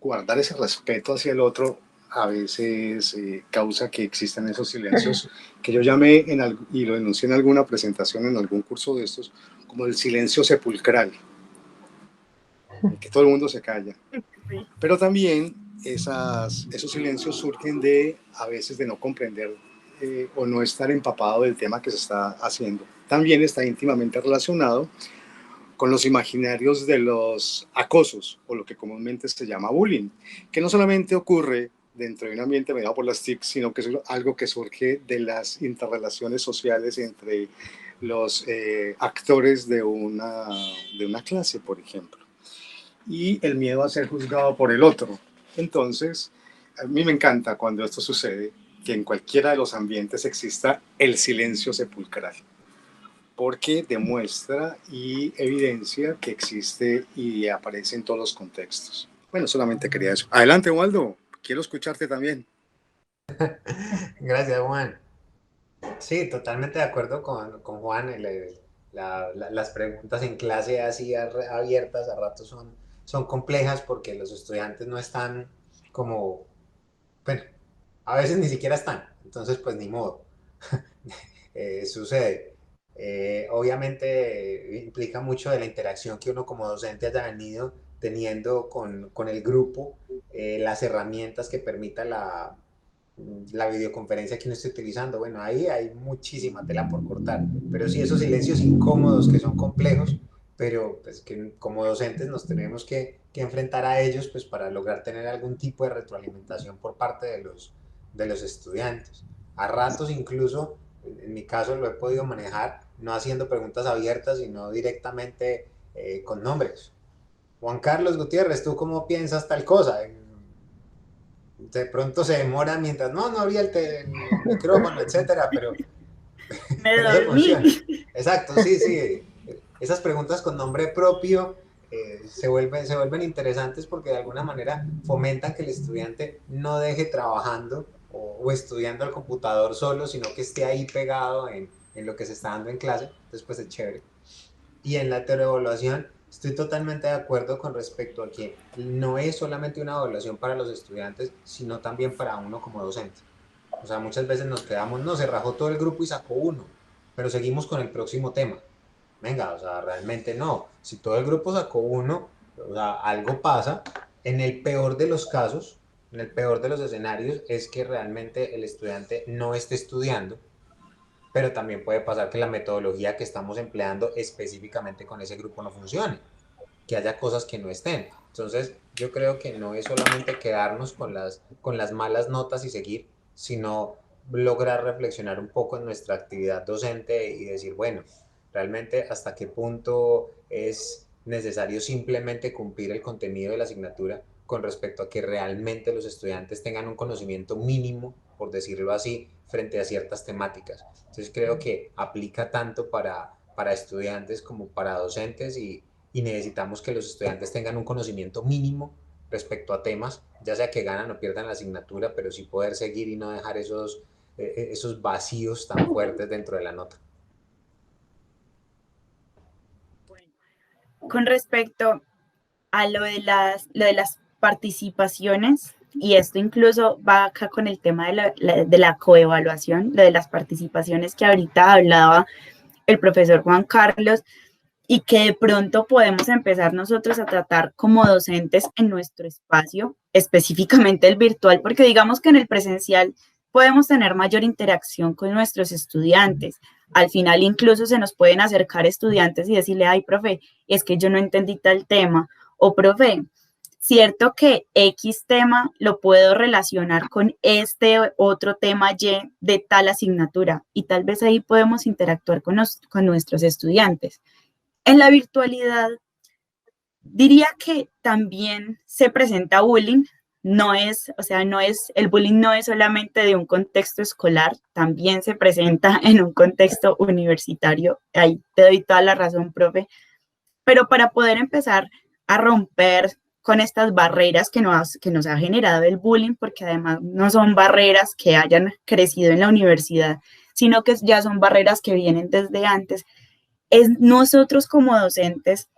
Speaker 2: guardar ese respeto hacia el otro a veces causa que existan esos silencios que yo llamé y lo enuncié en alguna presentación, en algún curso de estos, como el silencio sepulcral, que todo el mundo se calla. Pero también esos silencios surgen a veces de no comprender o no estar empapado del tema que se está haciendo. También está íntimamente relacionado con los imaginarios de los acosos, o lo que comúnmente se llama bullying, que no solamente ocurre dentro de un ambiente mediado por las TIC, sino que es algo que surge de las interrelaciones sociales entre los actores de una clase, por ejemplo, y el miedo a ser juzgado por el otro. Entonces, A mí me encanta cuando esto sucede, que en cualquiera de los ambientes exista el silencio sepulcral, porque demuestra y evidencia que existe y aparece en todos los contextos. Bueno, solamente quería eso. Adelante, Waldo, quiero escucharte también.
Speaker 4: Gracias, Juan. Sí, totalmente de acuerdo con Juan. Las preguntas en clase así abiertas a ratos son complejas porque los estudiantes no están como, bueno, a veces ni siquiera están, entonces pues ni modo. Sucede. Obviamente implica mucho de la interacción que uno como docente haya venido teniendo con el grupo, las herramientas que permita la videoconferencia que uno esté utilizando. Bueno, ahí hay muchísima tela por cortar, pero sí esos silencios incómodos que son complejos, pero pues que como docentes nos tenemos que enfrentar a ellos pues para lograr tener algún tipo de retroalimentación por parte de los estudiantes. A ratos incluso, en mi caso lo he podido manejar no haciendo preguntas abiertas, sino directamente con nombres. Juan Carlos Gutiérrez, ¿tú cómo piensas tal cosa? De pronto se demora mientras no abría el micrófono, etcétera,
Speaker 3: Me
Speaker 4: pero eso
Speaker 3: dormí.
Speaker 4: funciona. Exacto, sí, sí. Esas preguntas con nombre propio se vuelven interesantes porque de alguna manera fomentan que el estudiante no deje trabajando o estudiando al computador solo, sino que esté ahí pegado en lo que se está dando en clase. Después es chévere. Y en la heteroevaluación estoy totalmente de acuerdo con respecto a que no es solamente una evaluación para los estudiantes, sino también para uno como docente. O sea, muchas veces nos quedamos, no, se rajó todo el grupo y sacó uno, pero seguimos con el próximo tema. Venga, o sea, realmente no. Si todo el grupo sacó uno, o sea, algo pasa. En el peor de los casos, en el peor de los escenarios, es que realmente el estudiante no esté estudiando, pero también puede pasar que la metodología que estamos empleando específicamente con ese grupo no funcione, que haya cosas que no estén. Entonces, yo creo que no es solamente quedarnos con las malas notas y seguir, sino lograr reflexionar un poco en nuestra actividad docente y decir, bueno, realmente hasta qué punto es necesario simplemente cumplir el contenido de la asignatura con respecto a que realmente los estudiantes tengan un conocimiento mínimo, por decirlo así, frente a ciertas temáticas. Entonces creo que aplica tanto para estudiantes como para docentes y necesitamos que los estudiantes tengan un conocimiento mínimo respecto a temas, ya sea que ganan o pierdan la asignatura, pero sí poder seguir y no dejar esos vacíos tan fuertes dentro de la nota.
Speaker 3: Con respecto a lo de las participaciones, y esto incluso va acá con el tema de la coevaluación, lo de las participaciones que ahorita hablaba el profesor Juan Carlos, y que de pronto podemos empezar nosotros a tratar como docentes en nuestro espacio, específicamente el virtual, porque digamos que en el presencial podemos tener mayor interacción con nuestros estudiantes. Al final incluso se nos pueden acercar estudiantes y decirle, ay, profe, es que yo no entendí tal tema, o profe, cierto que X tema lo puedo relacionar con este otro tema Y de tal asignatura, y tal vez ahí podemos interactuar con nuestros estudiantes. En la virtualidad, diría que también se presenta bullying, no es, o sea, el bullying no es solamente de un contexto escolar, también se presenta en un contexto universitario, ahí te doy toda la razón, profe, pero para poder empezar a romper con estas barreras que nos ha generado el bullying, porque además no son barreras que hayan crecido en la universidad, sino que ya son barreras que vienen desde antes, es nosotros como docentes,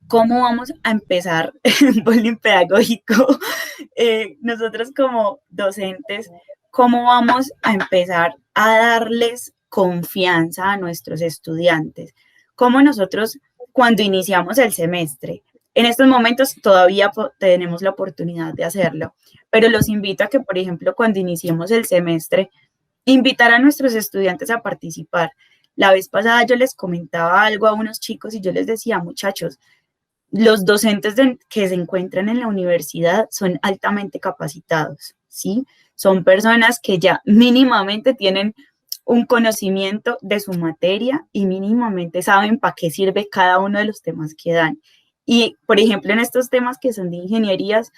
Speaker 3: ¿cómo vamos a empezar el bullying pedagógico? Nosotros como docentes, ¿cómo vamos a empezar a darles confianza a nuestros estudiantes? ¿Cómo nosotros cuando iniciamos el semestre? En estos momentos todavía tenemos la oportunidad de hacerlo, pero los invito a que, por ejemplo, cuando iniciemos el semestre, invitar a nuestros estudiantes a participar. La vez pasada yo les comentaba algo a unos chicos y yo les decía, muchachos, los docentes que se encuentran en la universidad son altamente capacitados, ¿sí? Son personas que ya mínimamente tienen un conocimiento de su materia y mínimamente saben para qué sirve cada uno de los temas que dan. Y, por ejemplo, en estos temas que son de ingenierías,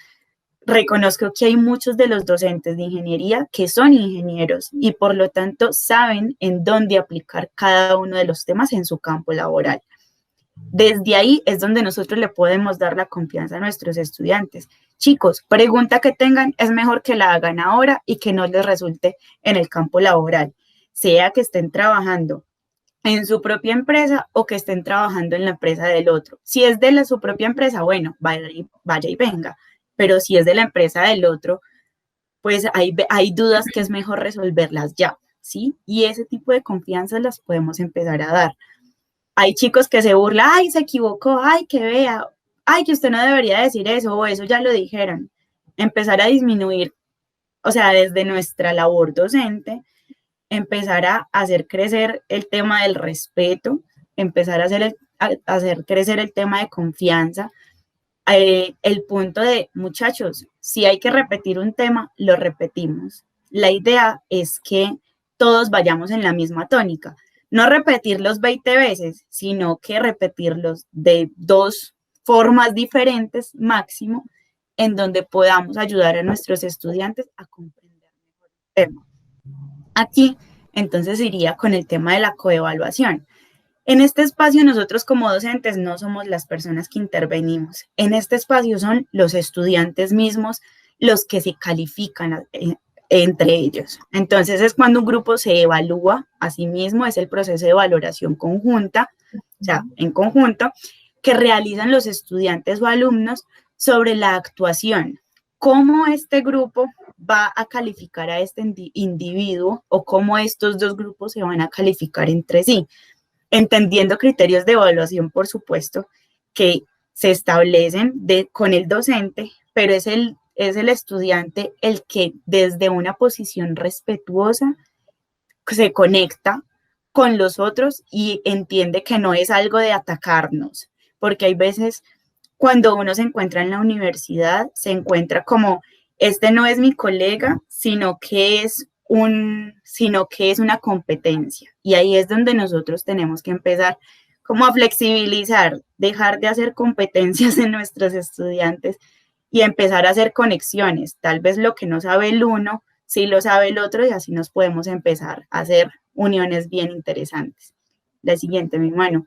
Speaker 3: reconozco que hay muchos de los docentes de ingeniería que son ingenieros y por lo tanto saben en dónde aplicar cada uno de los temas en su campo laboral. Desde ahí es donde nosotros le podemos dar la confianza a nuestros estudiantes. Chicos, pregunta que tengan es mejor que la hagan ahora y que no les resulte en el campo laboral, sea que estén trabajando en su propia empresa o que estén trabajando en la empresa del otro. Si es de su propia empresa, bueno, vaya y venga, pero si es de la empresa del otro, pues hay dudas que es mejor resolverlas ya, ¿sí? Y ese tipo de confianza las podemos empezar a dar. Hay chicos que se burlan, ay, se equivocó, ay, que vea, ay, que usted no debería decir eso, o eso ya lo dijeron. Empezar a disminuir, o sea, desde nuestra labor docente, empezar a hacer crecer el tema del respeto, empezar a hacer crecer el tema de confianza, el punto de, muchachos, si hay que repetir un tema, lo repetimos. La idea es que todos vayamos en la misma tónica. No repetirlos 20 veces, sino que repetirlos de 2 formas diferentes máximo, en donde podamos ayudar a nuestros estudiantes a comprender mejor el tema. Aquí, entonces, iría con el tema de la coevaluación. En este espacio nosotros como docentes no somos las personas que intervenimos. En este espacio son los estudiantes mismos los que se califican entre ellos. Entonces es cuando un grupo se evalúa a sí mismo, es el proceso de valoración conjunta, o sea, en conjunto, que realizan los estudiantes o alumnos sobre la actuación. Cómo este grupo va a calificar a este individuo o cómo estos dos grupos se van a calificar entre sí. Entendiendo criterios de evaluación, por supuesto, que se establecen con el docente, pero es el estudiante el que desde una posición respetuosa se conecta con los otros y entiende que no es algo de atacarnos, porque hay veces cuando uno se encuentra en la universidad, se encuentra como, este no es mi colega, sino que es una competencia. Y ahí es donde nosotros tenemos que empezar como a flexibilizar, dejar de hacer competencias en nuestros estudiantes y empezar a hacer conexiones. Tal vez lo que no sabe el uno, sí lo sabe el otro y así nos podemos empezar a hacer uniones bien interesantes. La siguiente, mi hermano.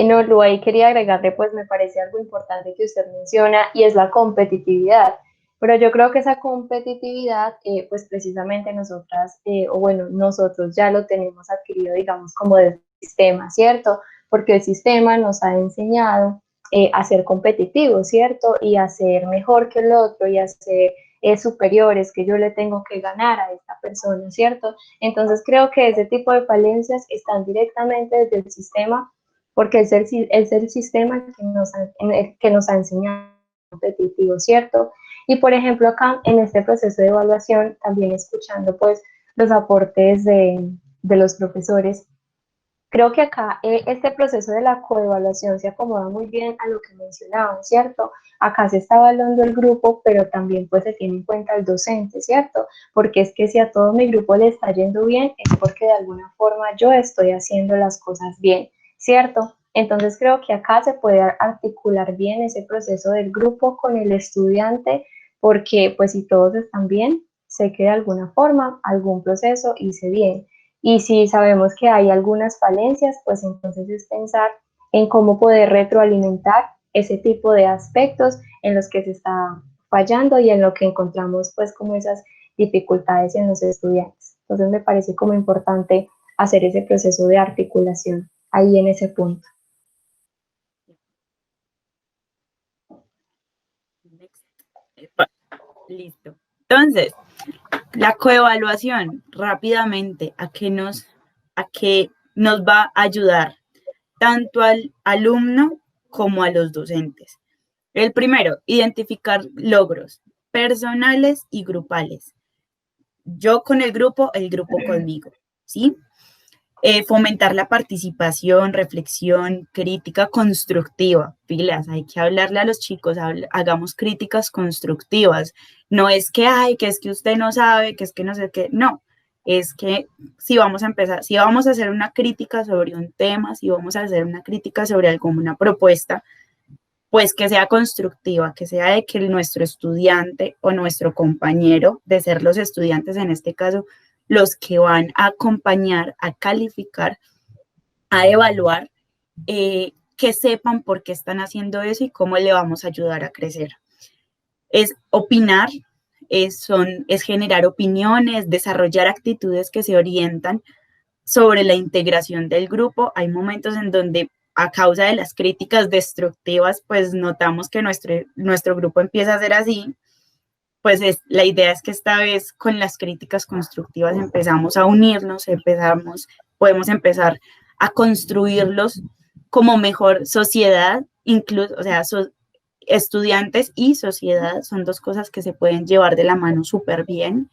Speaker 1: No, Lu, ahí quería agregarle, pues me parece algo importante que usted menciona y es la competitividad. Pero yo creo que esa competitividad, pues precisamente nosotras, o bueno, nosotros ya lo tenemos adquirido, digamos, como del sistema, ¿cierto? Porque el sistema nos ha enseñado a ser competitivos, ¿cierto? Y a ser mejor que el otro y a ser superiores, que yo le tengo que ganar a esta persona, ¿cierto? Entonces creo que ese tipo de falencias están directamente desde el sistema porque es el sistema que nos ha enseñado competitivo, ¿cierto? Y por ejemplo acá en este proceso de evaluación, también escuchando pues los aportes de los profesores, creo que acá este proceso de la coevaluación se acomoda muy bien a lo que mencionaban, ¿cierto? Acá se está evaluando el grupo, pero también pues se tiene en cuenta el docente, ¿cierto? Porque es que si a todo mi grupo le está yendo bien, es porque de alguna forma yo estoy haciendo las cosas bien, ¿cierto? Entonces creo que acá se puede articular bien ese proceso del grupo con el estudiante, porque pues si todos están bien, sé que de alguna forma algún proceso hice bien. Y si sabemos que hay algunas falencias, pues entonces es pensar en cómo poder retroalimentar ese tipo de aspectos en los que se está fallando y en lo que encontramos pues como esas dificultades en los estudiantes. Entonces me parece como importante hacer ese proceso de articulación ahí en ese punto.
Speaker 3: Listo. Entonces, la coevaluación, rápidamente, ¿a qué nos va a ayudar? Tanto al alumno como a los docentes. El primero, identificar logros personales y grupales. Yo con el grupo conmigo, ¿sí? Fomentar la participación, reflexión, crítica constructiva. Pilas, hay que hablarle a los chicos, hagamos críticas constructivas. No es que, ay, que es que usted no sabe, que es que no sé qué, no. Es que si vamos a hacer una crítica sobre un tema, si vamos a hacer una crítica sobre alguna propuesta, pues que sea constructiva, que sea de que nuestro estudiante o nuestro compañero, de ser los estudiantes en este caso, los que van a acompañar, a calificar, a evaluar, que sepan por qué están haciendo eso y cómo le vamos a ayudar a crecer. Es opinar, es generar opiniones, desarrollar actitudes que se orientan sobre la integración del grupo. Hay momentos en donde a causa de las críticas destructivas, pues notamos que nuestro grupo empieza a ser así, pues la idea es que esta vez con las críticas constructivas empezamos a unirnos, podemos empezar a construirlos como mejor sociedad, incluso, o sea, estudiantes y sociedad son dos cosas que se pueden llevar de la mano súper bien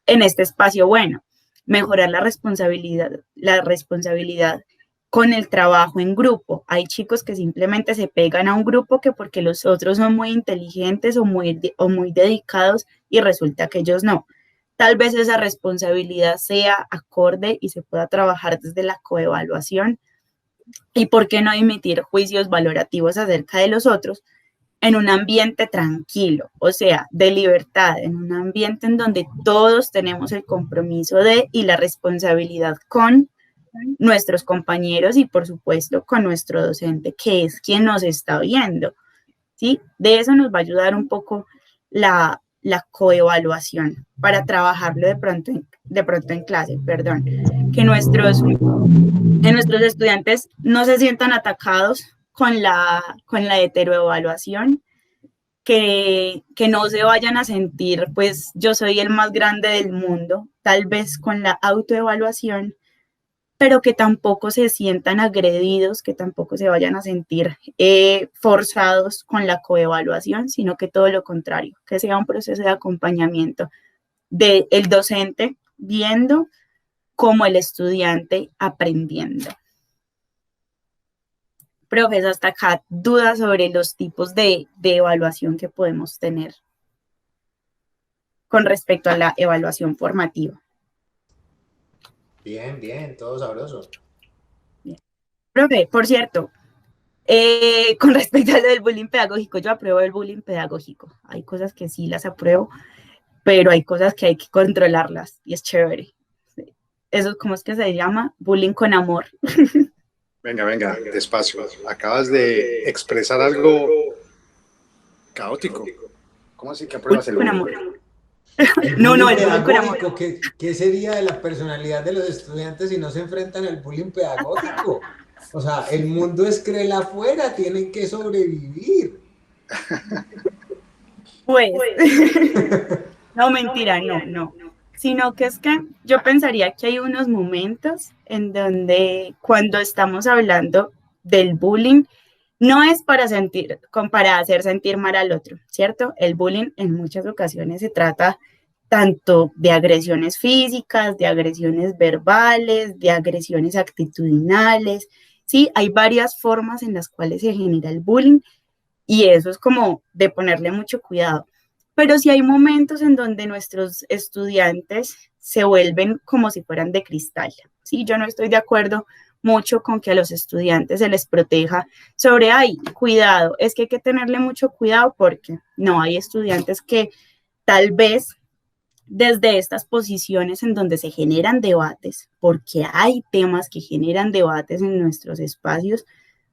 Speaker 3: en este espacio. Bueno, mejorar la responsabilidad con el trabajo en grupo. Hay chicos que simplemente se pegan a un grupo que porque los otros son muy inteligentes o muy dedicados y resulta que ellos no. Tal vez esa responsabilidad sea acorde y se pueda trabajar desde la coevaluación y por qué no emitir juicios valorativos acerca de los otros en un ambiente tranquilo, o sea, de libertad, en un ambiente en donde todos tenemos el compromiso de y la responsabilidad con nuestros compañeros y por supuesto con nuestro docente, que es quien nos está viendo, ¿sí? De eso nos va a ayudar un poco la coevaluación para trabajarlo de pronto en clase, perdón, que nuestros estudiantes no se sientan atacados con la heteroevaluación, que no se vayan a sentir, pues yo soy el más grande del mundo, tal vez con la autoevaluación, pero que tampoco se sientan agredidos, que tampoco se vayan a sentir forzados con la coevaluación, sino que todo lo contrario, que sea un proceso de acompañamiento del docente viendo como el estudiante aprendiendo. Profes, hasta acá, dudas sobre los tipos de evaluación que podemos tener con respecto a la evaluación formativa.
Speaker 4: Bien, bien, todo sabroso.
Speaker 3: Bien. Profe, por cierto, con respecto a lo del bullying pedagógico, yo apruebo el bullying pedagógico. Hay cosas que sí las apruebo, pero hay cosas que hay que controlarlas y es chévere. Eso, ¿cómo es que se llama? Bullying con amor.
Speaker 2: Venga, venga, despacio. Acabas de expresar algo caótico. ¿Cómo así que apruebas el
Speaker 3: Con
Speaker 2: bullying?
Speaker 3: amor.
Speaker 4: El
Speaker 3: No,
Speaker 4: bullying
Speaker 3: el bullying con amor.
Speaker 4: pedagógico, ¿qué sería de la personalidad de los estudiantes si no se enfrentan al bullying pedagógico? O sea, el mundo es cruel afuera, tienen que sobrevivir.
Speaker 3: Pues, no, mentira, no. Sino que es que yo pensaría que hay unos momentos en donde cuando estamos hablando del bullying, no es para hacer sentir mal al otro, ¿cierto? El bullying en muchas ocasiones se trata tanto de agresiones físicas, de agresiones verbales, de agresiones actitudinales, ¿sí? Hay varias formas en las cuales se genera el bullying y eso es como de ponerle mucho cuidado. Pero sí hay momentos en donde nuestros estudiantes se vuelven como si fueran de cristal. Sí, yo no estoy de acuerdo mucho con que a los estudiantes se les proteja sobre, ay, cuidado, es que hay que tenerle mucho cuidado porque no, hay estudiantes que tal vez desde estas posiciones en donde se generan debates, porque hay temas que generan debates en nuestros espacios,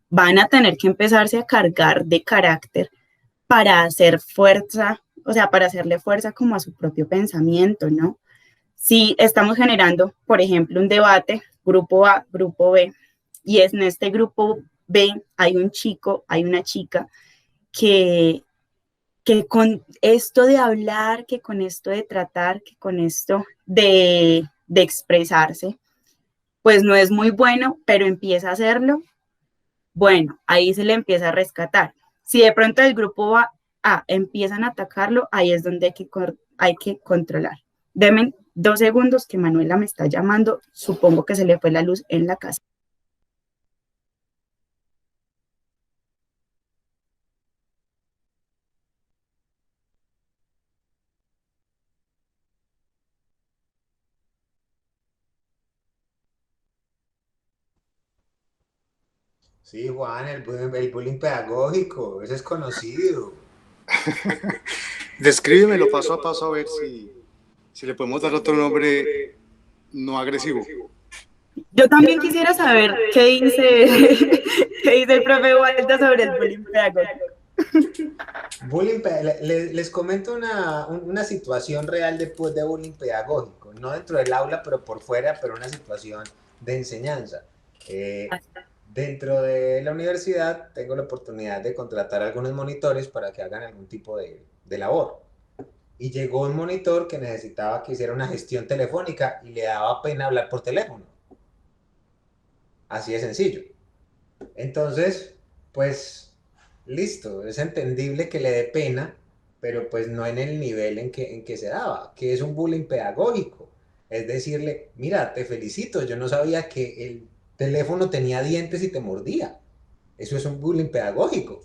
Speaker 3: van a tener que empezarse a cargar de carácter para hacer fuerza, o sea, para hacerle fuerza como a su propio pensamiento, ¿no? Si estamos generando, por ejemplo, un debate, grupo A, grupo B, y en este grupo B hay un chico, hay una chica que, que con esto de hablar, que con esto de tratar, que con esto de expresarse, pues no es muy bueno, pero empieza a hacerlo, bueno, ahí se le empieza a rescatar. Si de pronto el grupo A empiezan a atacarlo, ahí es donde hay que controlar. Denme 2 segundos que Manuela me está llamando. Supongo que se le fue la luz en la casa.
Speaker 4: Sí, Juan, el bullying pedagógico, ese es conocido.
Speaker 2: Descríbemelo paso a paso a ver si le podemos dar otro nombre no agresivo.
Speaker 3: Yo también quisiera saber qué dice, qué dice el profe Walter sobre el bullying pedagógico.
Speaker 4: Les comento una situación real de bullying pedagógico, no dentro del aula, pero por fuera, pero una situación de enseñanza. Dentro de la universidad tengo la oportunidad de contratar a algunos monitores para que hagan algún tipo de labor. Y llegó un monitor que necesitaba que hiciera una gestión telefónica y le daba pena hablar por teléfono. Así de sencillo. Entonces, pues, listo, es entendible que le dé pena, pero pues no en el nivel en que se daba, que es un bullying pedagógico. Es decirle, mira, te felicito, yo no sabía que el teléfono tenía dientes y te mordía. Eso es un bullying pedagógico.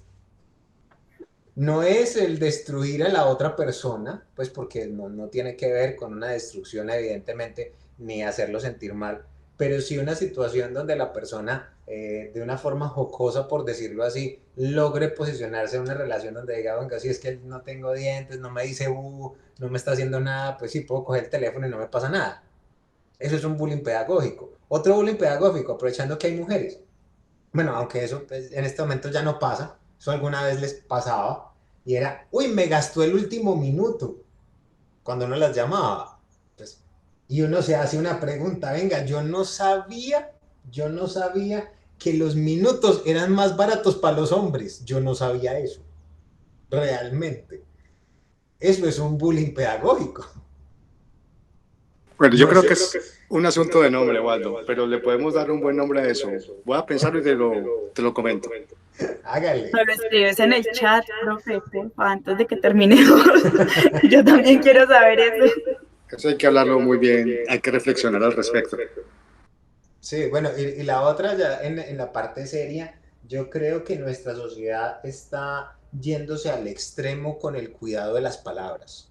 Speaker 4: No es el destruir a la otra persona, pues porque no tiene que ver con una destrucción evidentemente, ni hacerlo sentir mal, pero sí una situación donde la persona de una forma jocosa, por decirlo así, logre posicionarse en una relación donde diga, venga, si es que no tengo dientes, no me dice no me está haciendo nada, pues sí puedo coger el teléfono y no me pasa nada. Eso es un bullying pedagógico. Otro bullying pedagógico, aprovechando que hay mujeres. Bueno, aunque eso pues, en este momento ya no pasa, eso alguna vez les pasaba, y era, uy, me gastó el último minuto, cuando uno las llamaba. Pues, y uno se hace una pregunta, venga, yo no sabía que los minutos eran más baratos para los hombres, yo no sabía eso, realmente. Eso es un bullying pedagógico.
Speaker 2: Bueno, yo creo que es un asunto de nombre, Waldo, pero le podemos dar un buen nombre a eso. Voy a pensarlo y te lo comento.
Speaker 4: Hágale.
Speaker 3: Me lo escribes en el chat, profe, porfa, antes de que terminemos. Yo también quiero saber eso.
Speaker 2: Eso hay que hablarlo muy bien, hay que reflexionar al respecto.
Speaker 4: Sí, bueno, y la otra ya en la parte seria, yo creo que nuestra sociedad está yéndose al extremo con el cuidado de las palabras.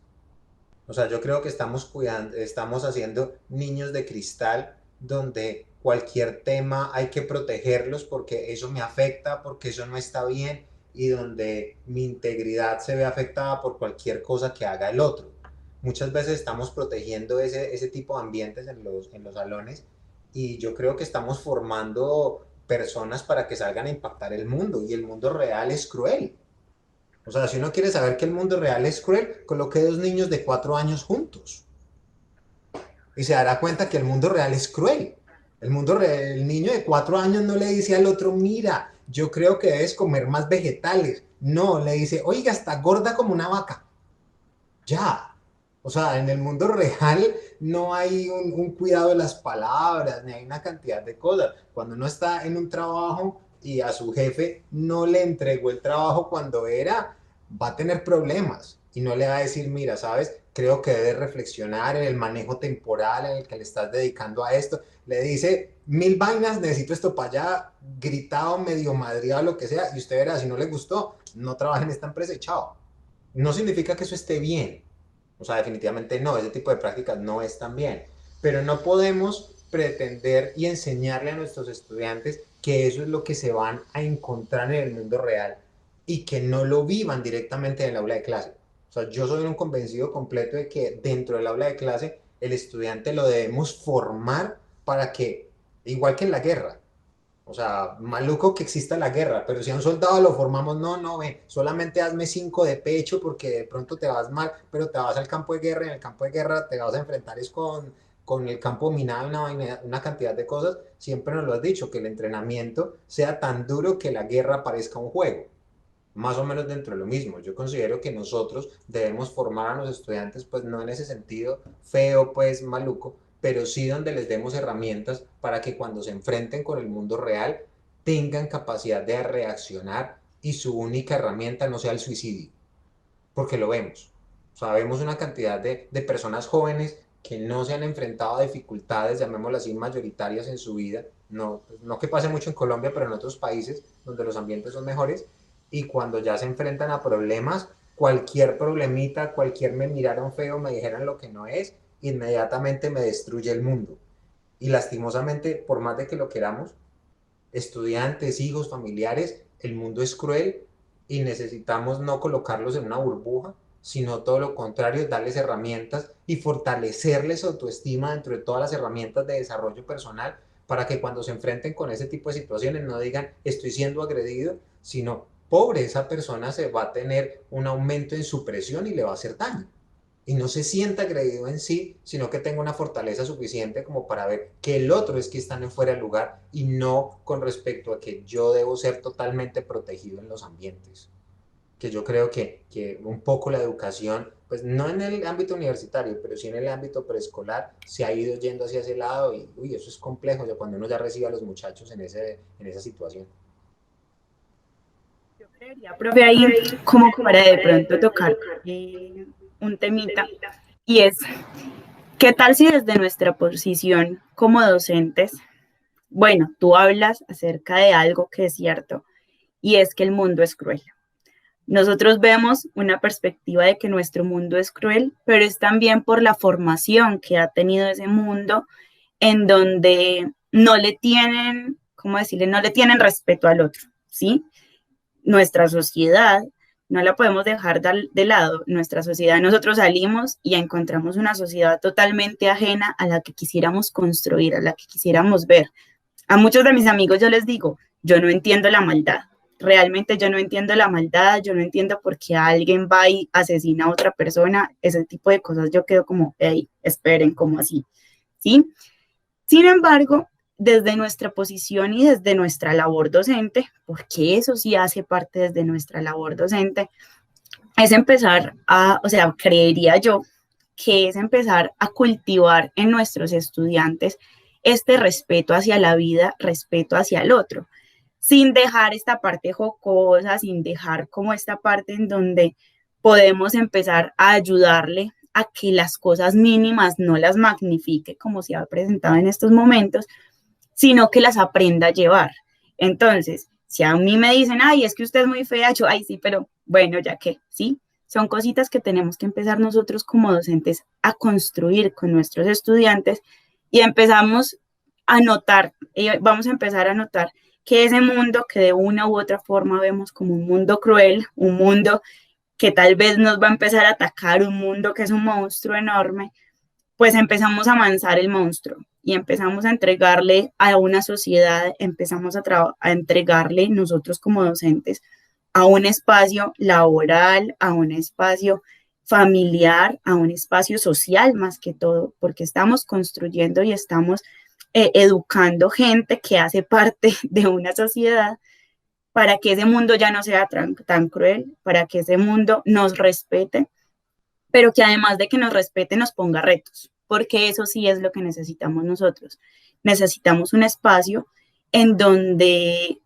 Speaker 4: O sea, yo creo que estamos haciendo niños de cristal donde cualquier tema hay que protegerlos porque eso me afecta, porque eso no está bien y donde mi integridad se ve afectada por cualquier cosa que haga el otro. Muchas veces estamos protegiendo ese tipo de ambientes en los salones y yo creo que estamos formando personas para que salgan a impactar el mundo y el mundo real es cruel. O sea, si uno quiere saber que el mundo real es cruel, coloque dos niños de 4 años juntos y se dará cuenta que el mundo real es cruel. El niño de 4 años no le dice al otro, mira, yo creo que debes comer más vegetales. No, le dice, oiga, está gorda como una vaca. Ya. O sea, en el mundo real no hay un cuidado de las palabras, ni hay una cantidad de cosas. Cuando uno está en un trabajo y a su jefe no le entregó el trabajo cuando era, va a tener problemas y no le va a decir, mira, sabes, creo que debes reflexionar en el manejo temporal en el que le estás dedicando a esto. Le dice 1000 vainas, necesito esto para allá, gritado, medio madreado, lo que sea, y usted verá, si no le gustó, no trabaja en esta empresa y chao. No significa que eso esté bien. O sea, definitivamente no, ese tipo de prácticas no están bien. Pero no podemos pretender y enseñarle a nuestros estudiantes que eso es lo que se van a encontrar en el mundo real y que no lo vivan directamente en el aula de clase. O sea, yo soy un convencido completo de que dentro del aula de clase el estudiante lo debemos formar para que, igual que en la guerra, o sea, maluco que exista la guerra, pero si a un soldado lo formamos, no, ve, solamente hazme 5 de pecho porque de pronto te vas mal, pero te vas al campo de guerra y en el campo de guerra te vas a enfrentar es con el campo minado, una cantidad de cosas. Siempre nos lo has dicho, que el entrenamiento sea tan duro que la guerra parezca un juego. Más o menos dentro de lo mismo. Yo considero que nosotros debemos formar a los estudiantes, pues no en ese sentido feo, pues maluco, pero sí donde les demos herramientas para que cuando se enfrenten con el mundo real tengan capacidad de reaccionar y su única herramienta no sea el suicidio, porque lo vemos. O sea, vemos una cantidad de personas jóvenes que no se han enfrentado a dificultades, llamémoslas así, mayoritarias en su vida, no que pase mucho en Colombia, pero en otros países donde los ambientes son mejores, y cuando ya se enfrentan a problemas, cualquier problemita, cualquier me miraron feo, me dijeron lo que no es, inmediatamente me destruye el mundo. Y lastimosamente, por más de que lo queramos, estudiantes, hijos, familiares, el mundo es cruel y necesitamos no colocarlos en una burbuja, sino todo lo contrario, darles herramientas y fortalecerles autoestima dentro de todas las herramientas de desarrollo personal para que cuando se enfrenten con ese tipo de situaciones no digan estoy siendo agredido, sino pobre, esa persona se va a tener un aumento en su presión y le va a hacer daño. Y no se sienta agredido en sí, sino que tenga una fortaleza suficiente como para ver que el otro es que está en fuera de lugar y no con respecto a que yo debo ser totalmente protegido en los ambientes. Que yo creo que un poco la educación, pues no en el ámbito universitario, pero sí en el ámbito preescolar, se ha ido yendo hacia ese lado y uy, eso es complejo, o sea, cuando uno ya recibe a los muchachos en esa situación.
Speaker 3: Yo creería, profe, ahí como para de pronto tocar un temita, y es, ¿qué tal si desde nuestra posición como docentes, bueno, tú hablas acerca de algo que es cierto, y es que el mundo es cruel? Nosotros vemos una perspectiva de que nuestro mundo es cruel, pero es también por la formación que ha tenido ese mundo en donde no le tienen, ¿cómo decirle? No le tienen respeto al otro, ¿sí? Nuestra sociedad no la podemos dejar de lado. Nuestra sociedad, nosotros salimos y encontramos una sociedad totalmente ajena a la que quisiéramos construir, a la que quisiéramos ver. A muchos de mis amigos yo les digo, yo no entiendo la maldad. Realmente yo no entiendo la maldad, yo no entiendo por qué alguien va y asesina a otra persona, ese tipo de cosas yo quedo como, hey, esperen, ¿cómo así? ¿Sí? Sin embargo, desde nuestra posición y desde nuestra labor docente, porque eso sí hace parte desde nuestra labor docente, es empezar a, o sea, creería yo que es empezar a cultivar en nuestros estudiantes este respeto hacia la vida, respeto hacia el otro, sin dejar esta parte jocosa, sin dejar como esta parte en donde podemos empezar a ayudarle a que las cosas mínimas no las magnifique como se ha presentado en estos momentos, sino que las aprenda a llevar. Entonces, si a mí me dicen, ay, es que usted es muy fea, yo, ay, sí, pero bueno, ya que, ¿sí? Son cositas que tenemos que empezar nosotros como docentes a construir con nuestros estudiantes y empezamos a notar, vamos a empezar a notar que ese mundo que de una u otra forma vemos como un mundo cruel, un mundo que tal vez nos va a empezar a atacar, un mundo que es un monstruo enorme, pues empezamos a amansar el monstruo y empezamos a entregarle a una sociedad, empezamos a entregarle nosotros como docentes a un espacio laboral, a un espacio familiar, a un espacio social más que todo, porque estamos construyendo y estamos educando gente que hace parte de una sociedad para que ese mundo ya no sea tan cruel, para que ese mundo nos respete, pero que además de que nos respete nos ponga retos, porque eso sí es lo que necesitamos nosotros. Necesitamos un espacio en donde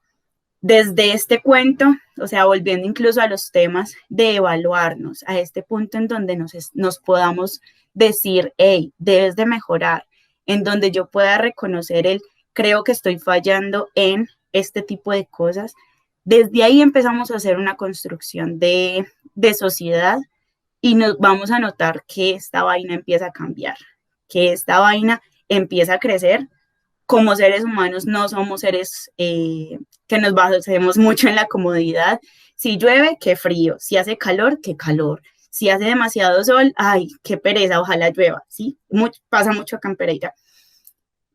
Speaker 3: desde este cuento, o sea, volviendo incluso a los temas de evaluarnos, a este punto en donde nos podamos decir, hey, debes de mejorar, en donde yo pueda reconocer creo que estoy fallando en este tipo de cosas. Desde ahí empezamos a hacer una construcción de sociedad y nos vamos a notar que esta vaina empieza a cambiar, que esta vaina empieza a crecer. Como seres humanos no somos seres que nos basemos mucho en la comodidad. Si llueve, qué frío. Si hace calor, qué calor. Si hace demasiado sol, ay, qué pereza, ojalá llueva, ¿sí? Pasa mucho acá en Pereira.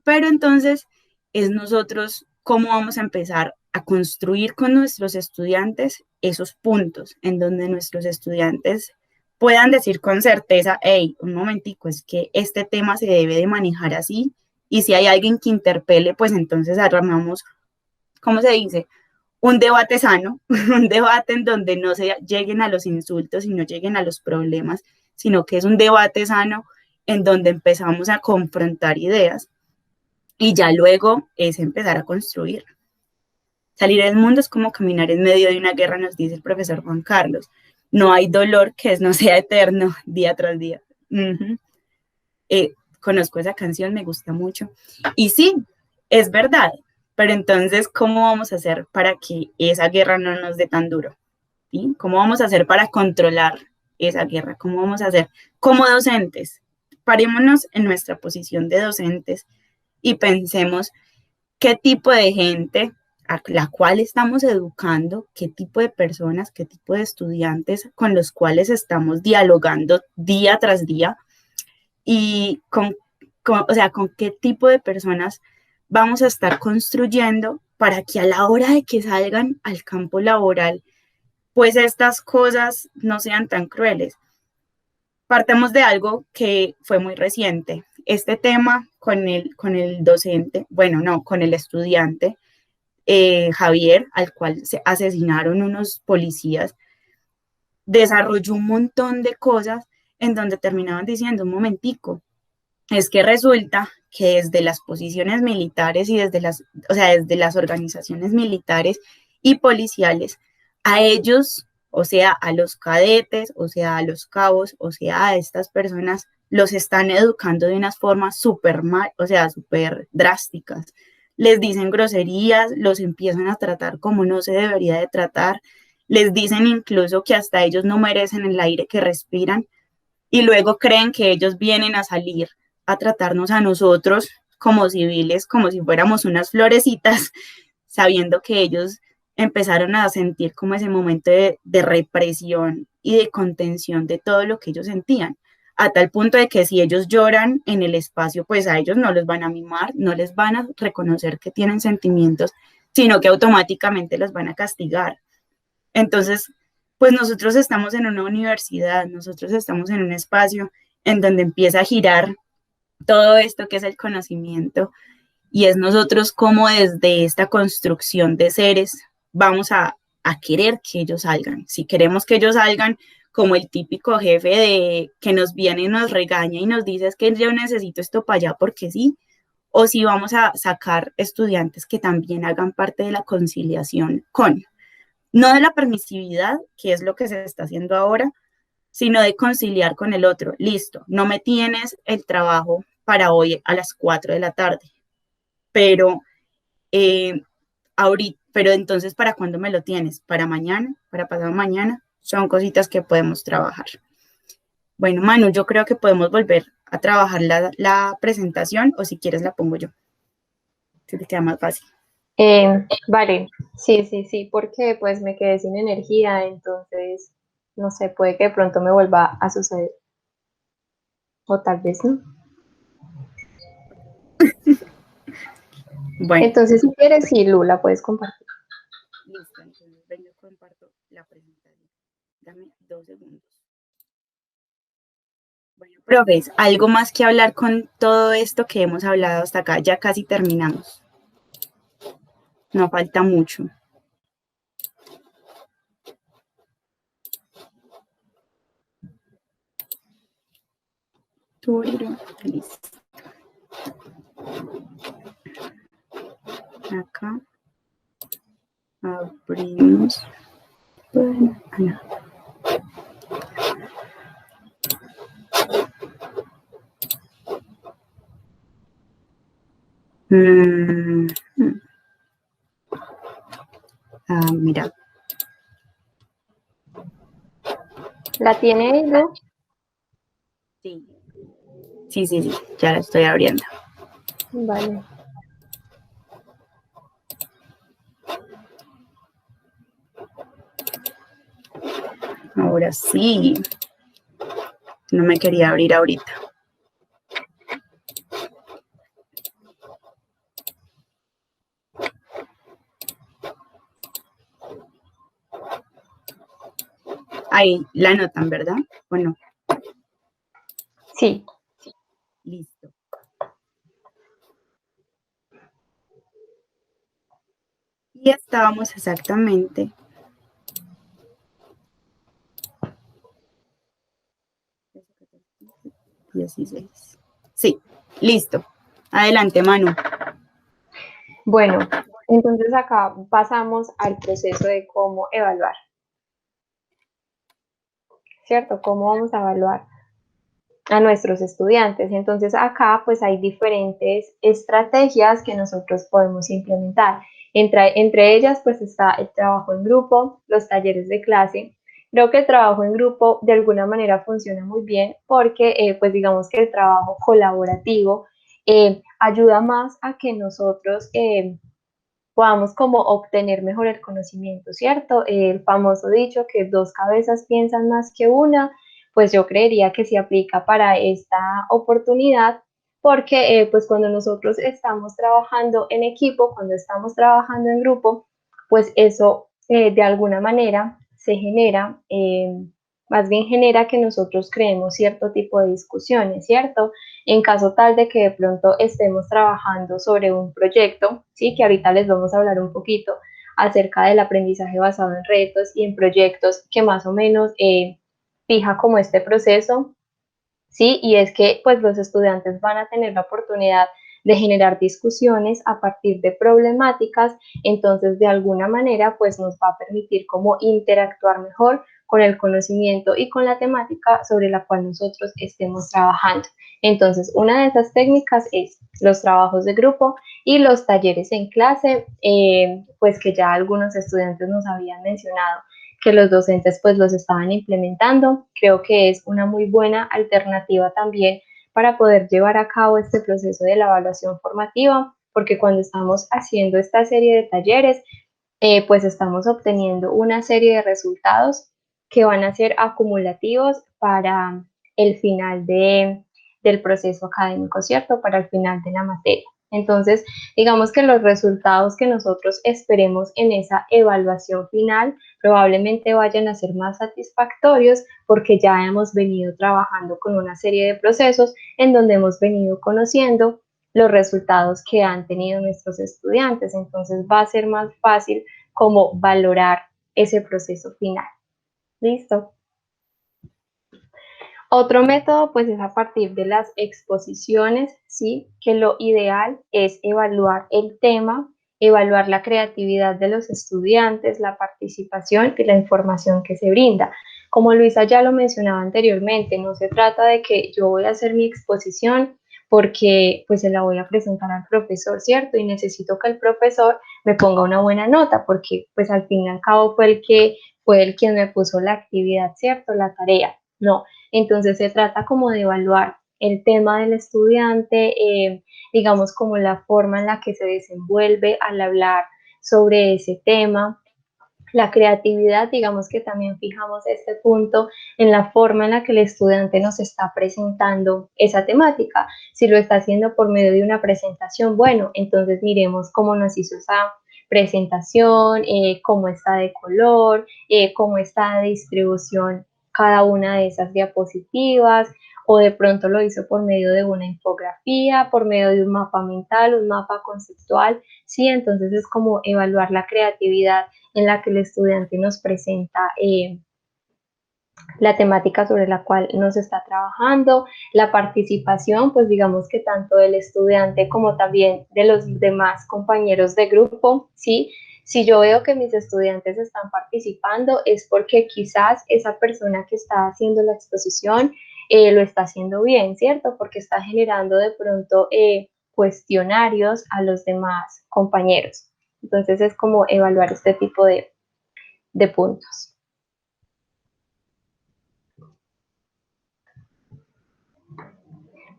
Speaker 3: Pero entonces es nosotros cómo vamos a empezar a construir con nuestros estudiantes esos puntos en donde nuestros estudiantes puedan decir con certeza, hey, un momentico, es que este tema se debe de manejar así, y si hay alguien que interpele, pues entonces armamos, ¿cómo se dice? Un debate sano, un debate en donde no se lleguen a los insultos y no lleguen a los problemas, sino que es un debate sano en donde empezamos a confrontar ideas y ya luego es empezar a construir. Salir del mundo es como caminar en medio de una guerra, nos dice el profesor Juan Carlos. No hay dolor que no sea eterno día tras día. Conozco esa canción, me gusta mucho. Y sí, es verdad, pero entonces, ¿cómo vamos a hacer para que esa guerra no nos dé tan duro? ¿Sí? ¿Cómo vamos a hacer para controlar esa guerra? ¿Cómo vamos a hacer como docentes? Parémonos en nuestra posición de docentes y pensemos qué tipo de gente a la cual estamos educando, qué tipo de personas, qué tipo de estudiantes con los cuales estamos dialogando día tras día y o sea, con qué tipo de personas vamos a estar construyendo para que a la hora de que salgan al campo laboral, pues estas cosas no sean tan crueles. Partamos de algo que fue muy reciente. Este tema con el docente, bueno, no, con el estudiante, Javier, al cual se asesinaron unos policías, desarrolló un montón de cosas en donde terminaban diciendo, un momentico, es que resulta que desde las posiciones militares y desde o sea, desde las organizaciones militares y policiales, a ellos, o sea, a los cadetes, o sea, a los cabos, o sea, a estas personas, los están educando de unas formas súper mal, o sea, súper drásticas. Les dicen groserías, los empiezan a tratar como no se debería de tratar, les dicen incluso que hasta ellos no merecen el aire que respiran y luego creen que ellos vienen a salir a tratarnos a nosotros como civiles, como si fuéramos unas florecitas, sabiendo que ellos empezaron a sentir como ese momento de represión y de contención de todo lo que ellos sentían, a tal punto de que si ellos lloran en el espacio, pues a ellos no los van a mimar, no les van a reconocer que tienen sentimientos, sino que automáticamente los van a castigar. Entonces, pues nosotros estamos en una universidad, nosotros estamos en un espacio en donde empieza a girar todo esto que es el conocimiento y es nosotros como desde esta construcción de seres vamos a querer que ellos salgan. Si queremos que ellos salgan como el típico jefe de que nos viene y nos regaña y nos dice es que yo necesito esto para allá porque sí, o si vamos a sacar estudiantes que también hagan parte de la conciliación con, no de la permisividad, que es lo que se está haciendo ahora, sino de conciliar con el otro. Listo, no me tienes el trabajo para hoy a las 4 de la tarde, pero ahorita, pero entonces, ¿para cuándo me lo tienes? ¿Para mañana? ¿Para pasado mañana? Son cositas que podemos trabajar. Bueno, Manu, yo creo que podemos volver a trabajar la presentación o si quieres la pongo yo, si te queda más fácil.
Speaker 1: Vale, sí, sí, sí, porque pues me quedé sin energía, entonces, no sé, puede que de pronto me vuelva a suceder, o tal vez no.
Speaker 3: Bueno,
Speaker 1: Entonces, si quieres, sí, Lula, puedes compartir.
Speaker 3: listo, entonces ven, yo comparto la presentación. Dame 2 segundos. Bueno, profes, ¿algo más que hablar con todo esto que hemos hablado hasta acá? Ya casi terminamos. No falta mucho. Listo. Acá abrimos. Bueno, mira.
Speaker 1: ¿La tiene ahí, no?
Speaker 3: Sí. Sí, ya la estoy abriendo.
Speaker 1: Vale.
Speaker 3: Ahora sí. No me quería abrir ahorita. Ahí la anotan, ¿verdad? Bueno.
Speaker 1: Sí.
Speaker 3: Listo. Y estábamos exactamente 16. Sí, listo. Adelante, Manu.
Speaker 1: Bueno, entonces acá pasamos al proceso de cómo evaluar, ¿cierto? ¿Cómo vamos a evaluar a nuestros estudiantes? Entonces acá pues hay diferentes estrategias que nosotros podemos implementar. Entre ellas pues está el trabajo en grupo, los talleres de clase. Creo que el trabajo en grupo de alguna manera funciona muy bien porque pues digamos que el trabajo colaborativo ayuda más a que nosotros podamos como obtener mejor el conocimiento, ¿cierto? El famoso dicho que dos cabezas piensan más que una, pues yo creería que se aplica para esta oportunidad, porque pues cuando nosotros estamos trabajando en equipo, cuando estamos trabajando en grupo, pues eso de alguna manera se genera, más bien genera que nosotros creemos cierto tipo de discusiones, ¿cierto? En caso tal de que de pronto estemos trabajando sobre un proyecto, ¿sí? Que ahorita les vamos a hablar un poquito acerca del aprendizaje basado en retos y en proyectos que más o menos fija como este proceso, ¿sí? Y es que pues los estudiantes van a tener la oportunidad de generar discusiones a partir de problemáticas, entonces de alguna manera pues nos va a permitir como interactuar mejor con el conocimiento y con la temática sobre la cual nosotros estemos trabajando. Entonces, una de esas técnicas es los trabajos de grupo y los talleres en clase, pues que ya algunos estudiantes nos habían mencionado que los docentes pues los estaban implementando. Creo que es una muy buena alternativa también para poder llevar a cabo este proceso de la evaluación formativa, porque cuando estamos haciendo esta serie de talleres, pues estamos obteniendo una serie de resultados que van a ser acumulativos para el final del proceso académico, ¿cierto? Para el final de la materia. Entonces, digamos que los resultados que nosotros esperemos en esa evaluación final probablemente vayan a ser más satisfactorios porque ya hemos venido trabajando con una serie de procesos en donde hemos venido conociendo los resultados que han tenido nuestros estudiantes. Entonces va a ser más fácil como valorar ese proceso final. ¿Listo? Otro método pues es a partir de las exposiciones, ¿sí? Que lo ideal es evaluar el tema, evaluar la creatividad de los estudiantes, la participación y la información que se brinda. Como Luisa ya lo mencionaba anteriormente, no se trata de que yo voy a hacer mi exposición porque pues se la voy a presentar al profesor, ¿cierto? Y necesito que el profesor me ponga una buena nota porque pues al fin y al cabo fue el quien me puso la actividad, ¿cierto? La tarea. No, entonces se trata como de evaluar el tema del estudiante, digamos como la forma en la que se desenvuelve al hablar sobre ese tema. La creatividad, digamos que también fijamos este punto en la forma en la que el estudiante nos está presentando esa temática. Si lo está haciendo por medio de una presentación, bueno, entonces miremos cómo nos hizo esa presentación, cómo está de color, cómo está de distribución cada una de esas diapositivas, o de pronto lo hizo por medio de una infografía, por medio de un mapa mental, un mapa conceptual, ¿sí? Entonces es como evaluar la creatividad en la que el estudiante nos presenta la temática sobre la cual nos está trabajando, la participación, pues digamos que tanto del estudiante como también de los demás compañeros de grupo, ¿sí? Si yo veo que mis estudiantes están participando es porque quizás esa persona que está haciendo la exposición lo está haciendo bien, ¿cierto? Porque está generando de pronto cuestionarios a los demás compañeros. Entonces es como evaluar este tipo de puntos.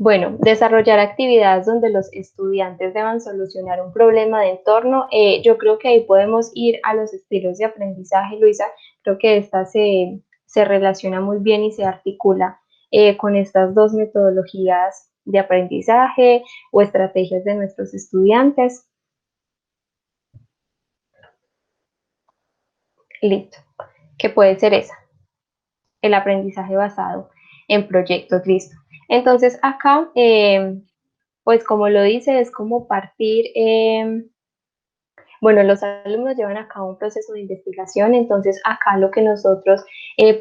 Speaker 1: Bueno, desarrollar actividades donde los estudiantes deban solucionar un problema de entorno. Yo creo que ahí podemos ir a los estilos de aprendizaje, Luisa. Creo que esta se relaciona muy bien y se articula con estas dos metodologías de aprendizaje o estrategias de nuestros estudiantes. Listo. ¿Qué puede ser esa? El aprendizaje basado en proyectos, listo. Entonces acá, pues como lo dice, es como partir, bueno, los alumnos llevan a cabo un proceso de investigación, entonces acá lo que nosotros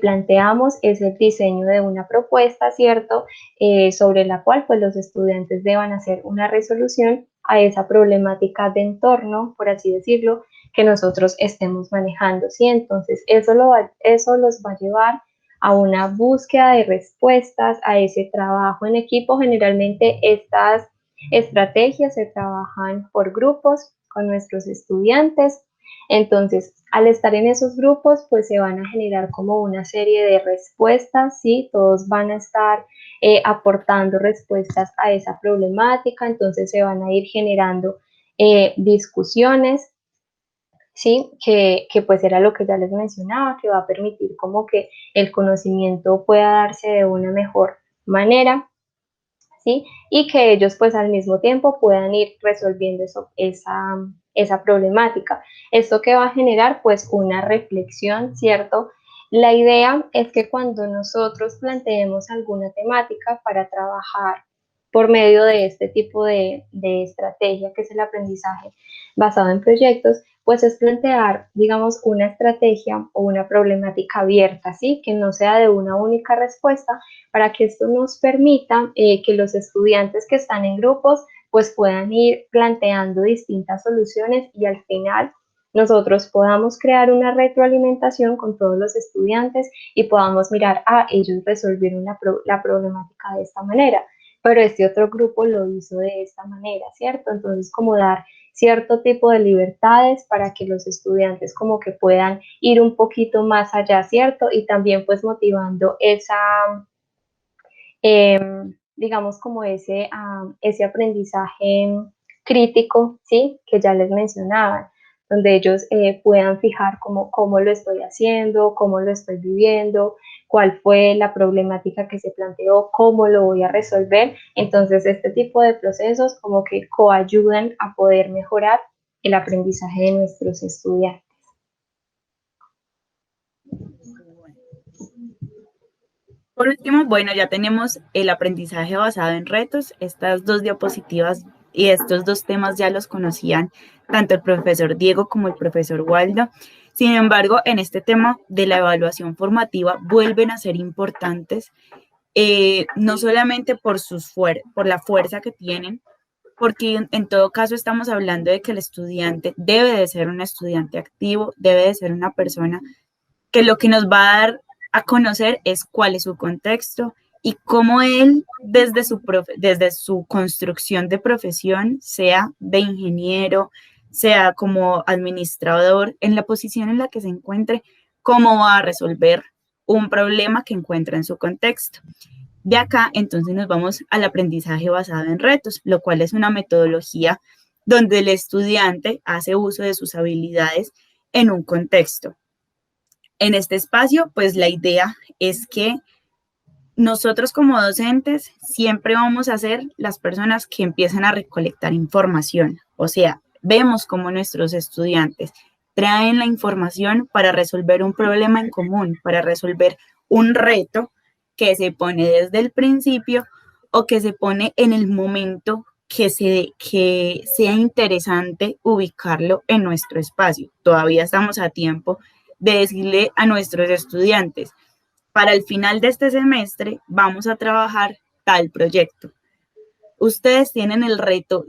Speaker 1: planteamos es el diseño de una propuesta, ¿cierto? Sobre la cual pues los estudiantes deban hacer una resolución a esa problemática de entorno, por así decirlo, que nosotros estemos manejando, ¿sí? Entonces eso los va a llevar a una búsqueda de respuestas, a ese trabajo en equipo. Generalmente estas estrategias se trabajan por grupos con nuestros estudiantes. Entonces, al estar en esos grupos, pues se van a generar como una serie de respuestas, ¿sí? Todos van a estar aportando respuestas a esa problemática, entonces se van a ir generando discusiones ¿sí? Que pues era lo que ya les mencionaba, que va a permitir como que el conocimiento pueda darse de una mejor manera, ¿sí? Y que ellos pues al mismo tiempo puedan ir resolviendo esa problemática. ¿Esto que va a generar? Pues una reflexión, ¿cierto? La idea es que cuando nosotros planteemos alguna temática para trabajar por medio de este tipo de estrategia, que es el aprendizaje basado en proyectos, pues es plantear, digamos, una estrategia o una problemática abierta, ¿sí? Que no sea de una única respuesta, para que esto nos permita que los estudiantes que están en grupos pues puedan ir planteando distintas soluciones y al final nosotros podamos crear una retroalimentación con todos los estudiantes y podamos mirar, ellos resolvieron la problemática de esta manera, pero este otro grupo lo hizo de esta manera, ¿cierto? Entonces, como dar cierto tipo de libertades para que los estudiantes como que puedan ir un poquito más allá, ¿cierto? Y también pues motivando digamos, como ese aprendizaje crítico, ¿sí? Que ya les mencionaba, donde ellos puedan fijar cómo lo estoy haciendo, cómo lo estoy viviendo, cuál fue la problemática que se planteó, cómo lo voy a resolver. Entonces, este tipo de procesos como que coayudan a poder mejorar el aprendizaje de nuestros estudiantes.
Speaker 3: Por último, bueno, ya tenemos el aprendizaje basado en retos. Estas dos diapositivas y estos dos temas ya los conocían tanto el profesor Diego como el profesor Waldo. Sin embargo, en este tema de la evaluación formativa vuelven a ser importantes, no solamente por la fuerza que tienen, porque en todo caso estamos hablando de que el estudiante debe de ser un estudiante activo, debe de ser una persona que lo que nos va a dar a conocer es cuál es su contexto y cómo él, desde su construcción de profesión, sea de ingeniero, sea como administrador, en la posición en la que se encuentre, cómo va a resolver un problema que encuentra en su contexto. De acá, entonces, nos vamos al aprendizaje basado en retos, lo cual es una metodología donde el estudiante hace uso de sus habilidades en un contexto. En este espacio, pues la idea es que nosotros como docentes siempre vamos a ser las personas que empiezan a recolectar información. O sea, vemos cómo nuestros estudiantes traen la información para resolver un problema en común, para resolver un reto que se pone desde el principio o que se pone en el momento que sea interesante ubicarlo en nuestro espacio. Todavía estamos a tiempo de decirle a nuestros estudiantes, para el final de este semestre vamos a trabajar tal proyecto. Ustedes tienen el reto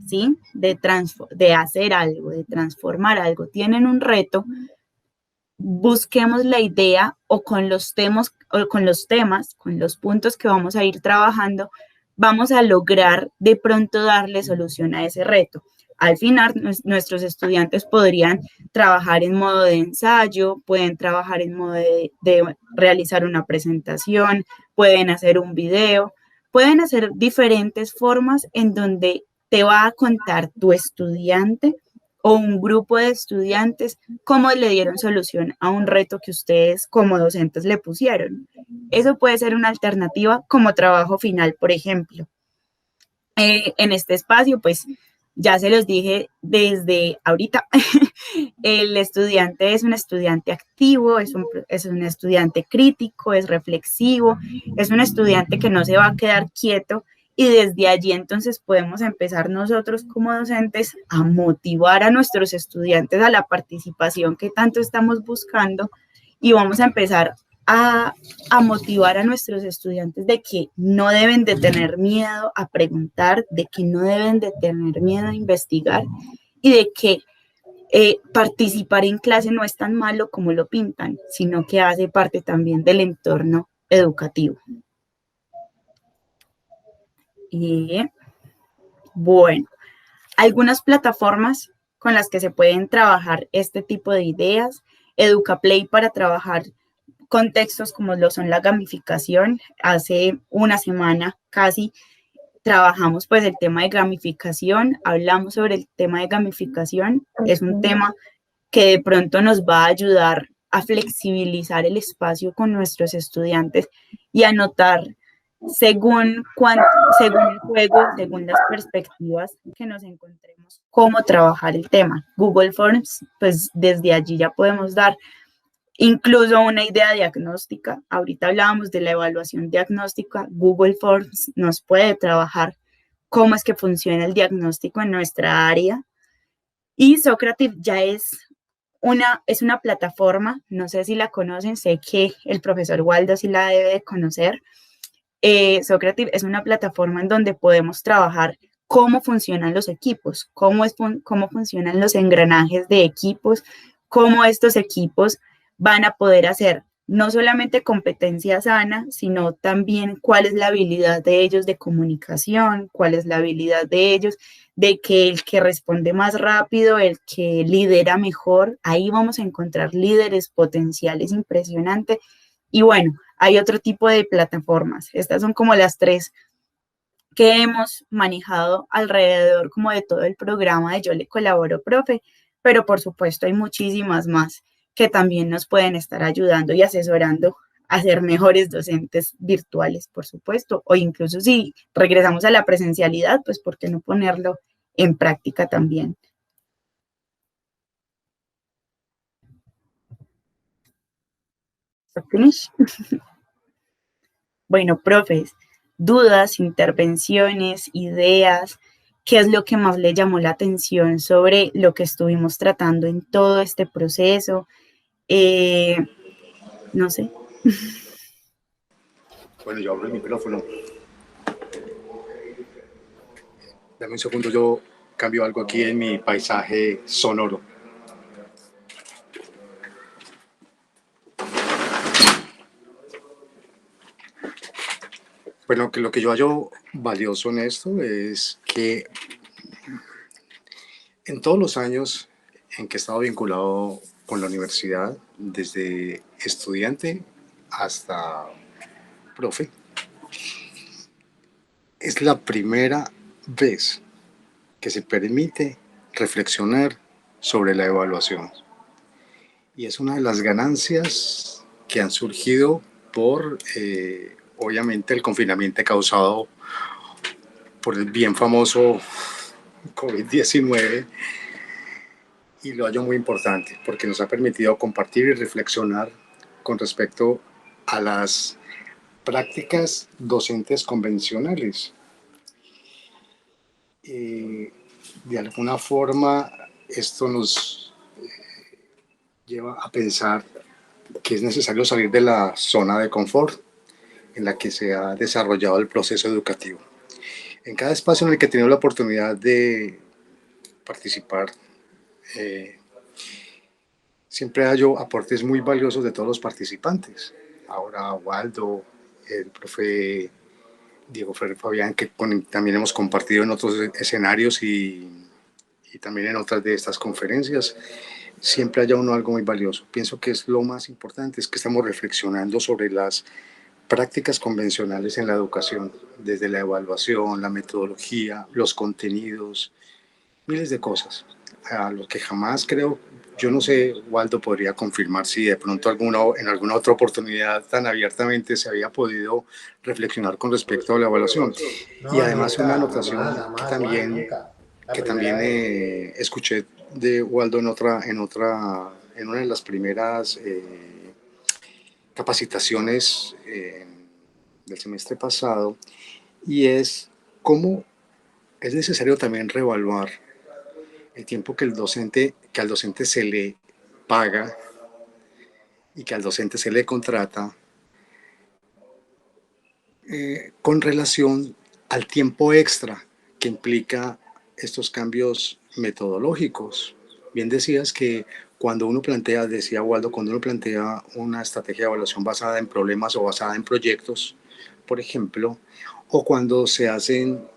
Speaker 3: ¿sí? De hacer algo, de transformar algo. Tienen un reto, busquemos la idea o con los temas, con los puntos que vamos a ir trabajando, vamos a lograr de pronto darle solución a ese reto. Al final, nuestros estudiantes podrían trabajar en modo de ensayo, pueden trabajar en modo de realizar una presentación, pueden hacer un video, pueden hacer diferentes formas en donde te va a contar tu estudiante o un grupo de estudiantes cómo le dieron solución a un reto que ustedes como docentes le pusieron. Eso puede ser una alternativa como trabajo final, por ejemplo. En este espacio, pues ya se los dije desde ahorita, el estudiante es un estudiante activo, es un estudiante crítico, es reflexivo, es un estudiante que no se va a quedar quieto y desde allí entonces podemos empezar nosotros como docentes a motivar a nuestros estudiantes a la participación que tanto estamos buscando y vamos a empezar a motivar a nuestros estudiantes de que no deben de tener miedo a preguntar, de que no deben de tener miedo a investigar y de que participar en clase no es tan malo como lo pintan, sino que hace parte también del entorno educativo. Y bueno, algunas plataformas con las que se pueden trabajar este tipo de ideas, EducaPlay para trabajar contextos como lo son la gamificación. Hace una semana casi trabajamos pues el tema de gamificación, hablamos sobre el tema de gamificación, es un tema que de pronto nos va a ayudar a flexibilizar el espacio con nuestros estudiantes y a notar según el juego, según las perspectivas que nos encontremos, cómo trabajar el tema. Google Forms, pues desde allí ya podemos dar incluso una idea diagnóstica. Ahorita hablábamos de la evaluación diagnóstica. Google Forms nos puede trabajar cómo es que funciona el diagnóstico en nuestra área. Y Socrative ya es una plataforma, no sé si la conocen, sé que el profesor Waldo sí la debe de conocer. Socrative es una plataforma en donde podemos trabajar cómo funcionan los equipos, cómo funcionan los engranajes de equipos, cómo estos equipos van a poder hacer no solamente competencia sana, sino también cuál es la habilidad de ellos de comunicación, cuál es la habilidad de ellos de que el que responde más rápido, el que lidera mejor, ahí vamos a encontrar líderes potenciales impresionantes. Y bueno, hay otro tipo de plataformas. Estas son como las tres que hemos manejado alrededor como de todo el programa de Yo le colaboro, profe, pero por supuesto hay muchísimas más que también nos pueden estar ayudando y asesorando a ser mejores docentes virtuales, por supuesto, o incluso si regresamos a la presencialidad, pues ¿por qué no ponerlo en práctica también? Finish. Bueno, profes, dudas, intervenciones, ideas, ¿qué es lo que más le llamó la atención sobre lo que estuvimos tratando en todo este proceso? No sé.
Speaker 2: Bueno, yo abro el micrófono. Dame un segundo, yo cambio algo aquí en mi paisaje sonoro. Bueno, que lo que yo hallo valioso en esto es que en todos los años en que he estado vinculado con la universidad, desde estudiante hasta profe, es la primera vez que se permite reflexionar sobre la evaluación. Y es una de las ganancias que han surgido por, obviamente, el confinamiento causado por el bien famoso COVID-19. Y lo hallo muy importante porque nos ha permitido compartir y reflexionar con respecto a las prácticas docentes convencionales. De alguna forma, esto nos lleva a pensar que es necesario salir de la zona de confort en la que se ha desarrollado el proceso educativo. En cada espacio en el que he tenido la oportunidad de participar, siempre hallo aportes muy valiosos de todos los participantes. Ahora Waldo, el profe Diego Ferrer Fabián, que también hemos compartido en otros escenarios y también en otras de estas conferencias, siempre haya uno algo muy valioso. Pienso que es lo más importante, es que estamos reflexionando sobre las prácticas convencionales en la educación, desde la evaluación, la metodología, los contenidos, miles de cosas, a lo que jamás creo, yo no sé, Waldo podría confirmar si de pronto en alguna otra oportunidad tan abiertamente se había podido reflexionar con respecto a la evaluación.
Speaker 4: No,
Speaker 2: Y además
Speaker 4: nunca,
Speaker 2: una anotación
Speaker 4: jamás,
Speaker 2: también
Speaker 4: nunca.
Speaker 2: que también escuché de Waldo en una de las primeras capacitaciones del semestre pasado, y es cómo es necesario también reevaluar el tiempo que al docente se le paga y que al docente se le contrata con relación al tiempo extra que implica estos cambios metodológicos. Bien decías que cuando uno plantea, decía Waldo, cuando uno plantea una estrategia de evaluación basada en problemas o basada en proyectos, por ejemplo, o cuando se hacen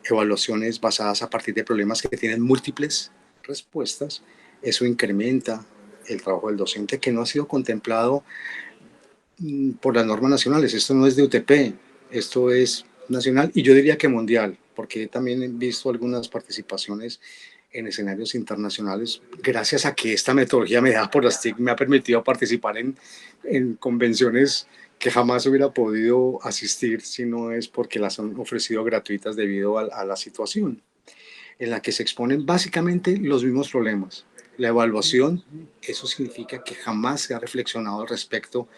Speaker 2: evaluaciones basadas a partir de problemas que tienen múltiples respuestas, eso incrementa el trabajo del docente que no ha sido contemplado por las normas nacionales. Esto no es de UTP, esto es nacional y yo diría que mundial, porque también he visto algunas participaciones en escenarios internacionales, gracias a que esta metodología mediada por las TIC me ha permitido participar en convenciones que jamás hubiera podido asistir si no es porque las han ofrecido gratuitas debido a la situación en la que se exponen básicamente los mismos problemas. La evaluación, eso significa que jamás se ha reflexionado al respecto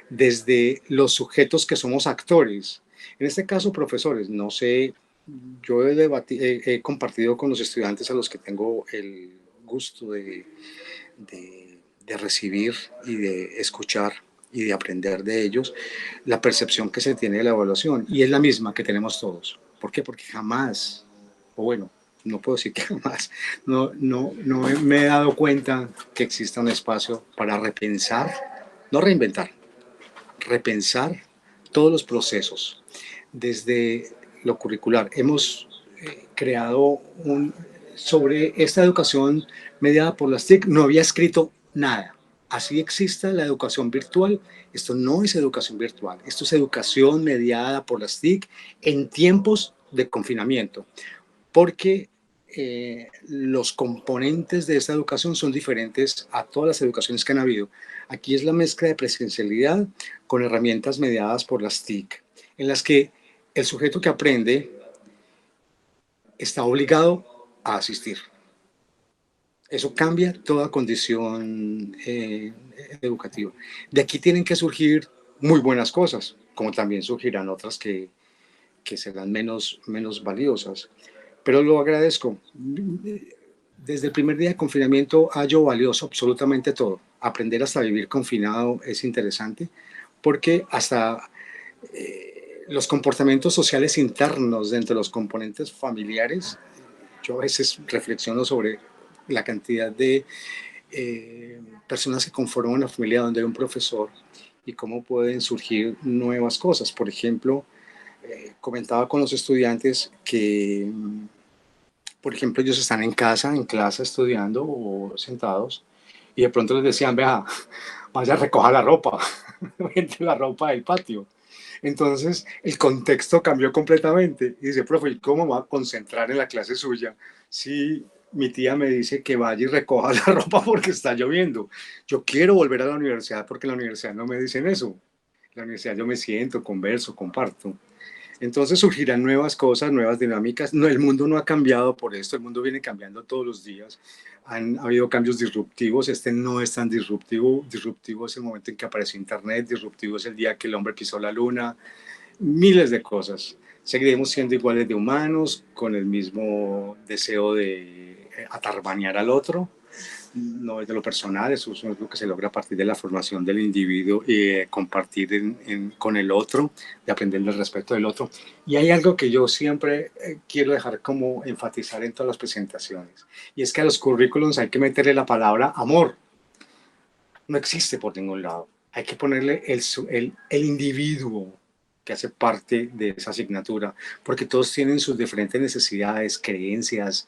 Speaker 2: desde los sujetos que somos actores. En este caso, profesores, no sé, yo he compartido con los estudiantes a los que tengo el gusto de recibir y de escuchar y de aprender de ellos, la percepción que se tiene de la evaluación, y es la misma que tenemos todos. ¿Por qué? Porque jamás, o bueno, no puedo decir que jamás, no me he dado cuenta que exista un espacio para repensar, no reinventar, repensar todos los procesos. Desde lo curricular, hemos creado sobre esta educación mediada por las TIC, no había escrito nada. Así exista la educación virtual, esto no es educación virtual, esto es educación mediada por las TIC en tiempos de confinamiento, porque los componentes de esta educación son diferentes a todas las educaciones que han habido. Aquí es la mezcla de presencialidad con herramientas mediadas por las TIC, en las que el sujeto que aprende está obligado a asistir. Eso cambia toda condición educativa. De aquí tienen que surgir muy buenas cosas, como también surgirán otras que serán menos valiosas. Pero lo agradezco. Desde el primer día de confinamiento hallo valioso absolutamente todo. Aprender hasta vivir confinado es interesante, porque hasta los comportamientos sociales internos dentro de los componentes familiares, yo a veces reflexiono sobre la cantidad de personas que conforman una familia donde hay un profesor y cómo pueden surgir nuevas cosas. Por ejemplo, comentaba con los estudiantes que, por ejemplo, ellos están en casa, en clase, estudiando o sentados, y de pronto les decían, vea, vaya a recoger la ropa, entre la ropa del patio. Entonces, el contexto cambió completamente. Y dice, profe, ¿cómo me voy a concentrar en la clase suya si mi tía me dice que vaya y recoja la ropa porque está lloviendo? Yo quiero volver a la universidad porque en la universidad no me dicen eso. En la universidad yo me siento, converso, comparto. Entonces surgirán nuevas cosas, nuevas dinámicas. No, el mundo no ha cambiado por esto, el mundo viene cambiando todos los días. Han habido cambios disruptivos, este no es tan disruptivo. Disruptivo es el momento en que apareció Internet, disruptivo es el día que el hombre pisó la luna, miles de cosas. Seguiremos siendo iguales de humanos, con el mismo deseo de atarbanear al otro. No es de lo personal, eso es lo que se logra a partir de la formación del individuo y compartir con el otro, de aprender del respeto del otro. Y hay algo que yo siempre quiero dejar como enfatizar en todas las presentaciones, y es que a los currículums hay que meterle la palabra amor. No existe por ningún lado. Hay que ponerle el individuo que hace parte de esa asignatura, porque todos tienen sus diferentes necesidades, creencias,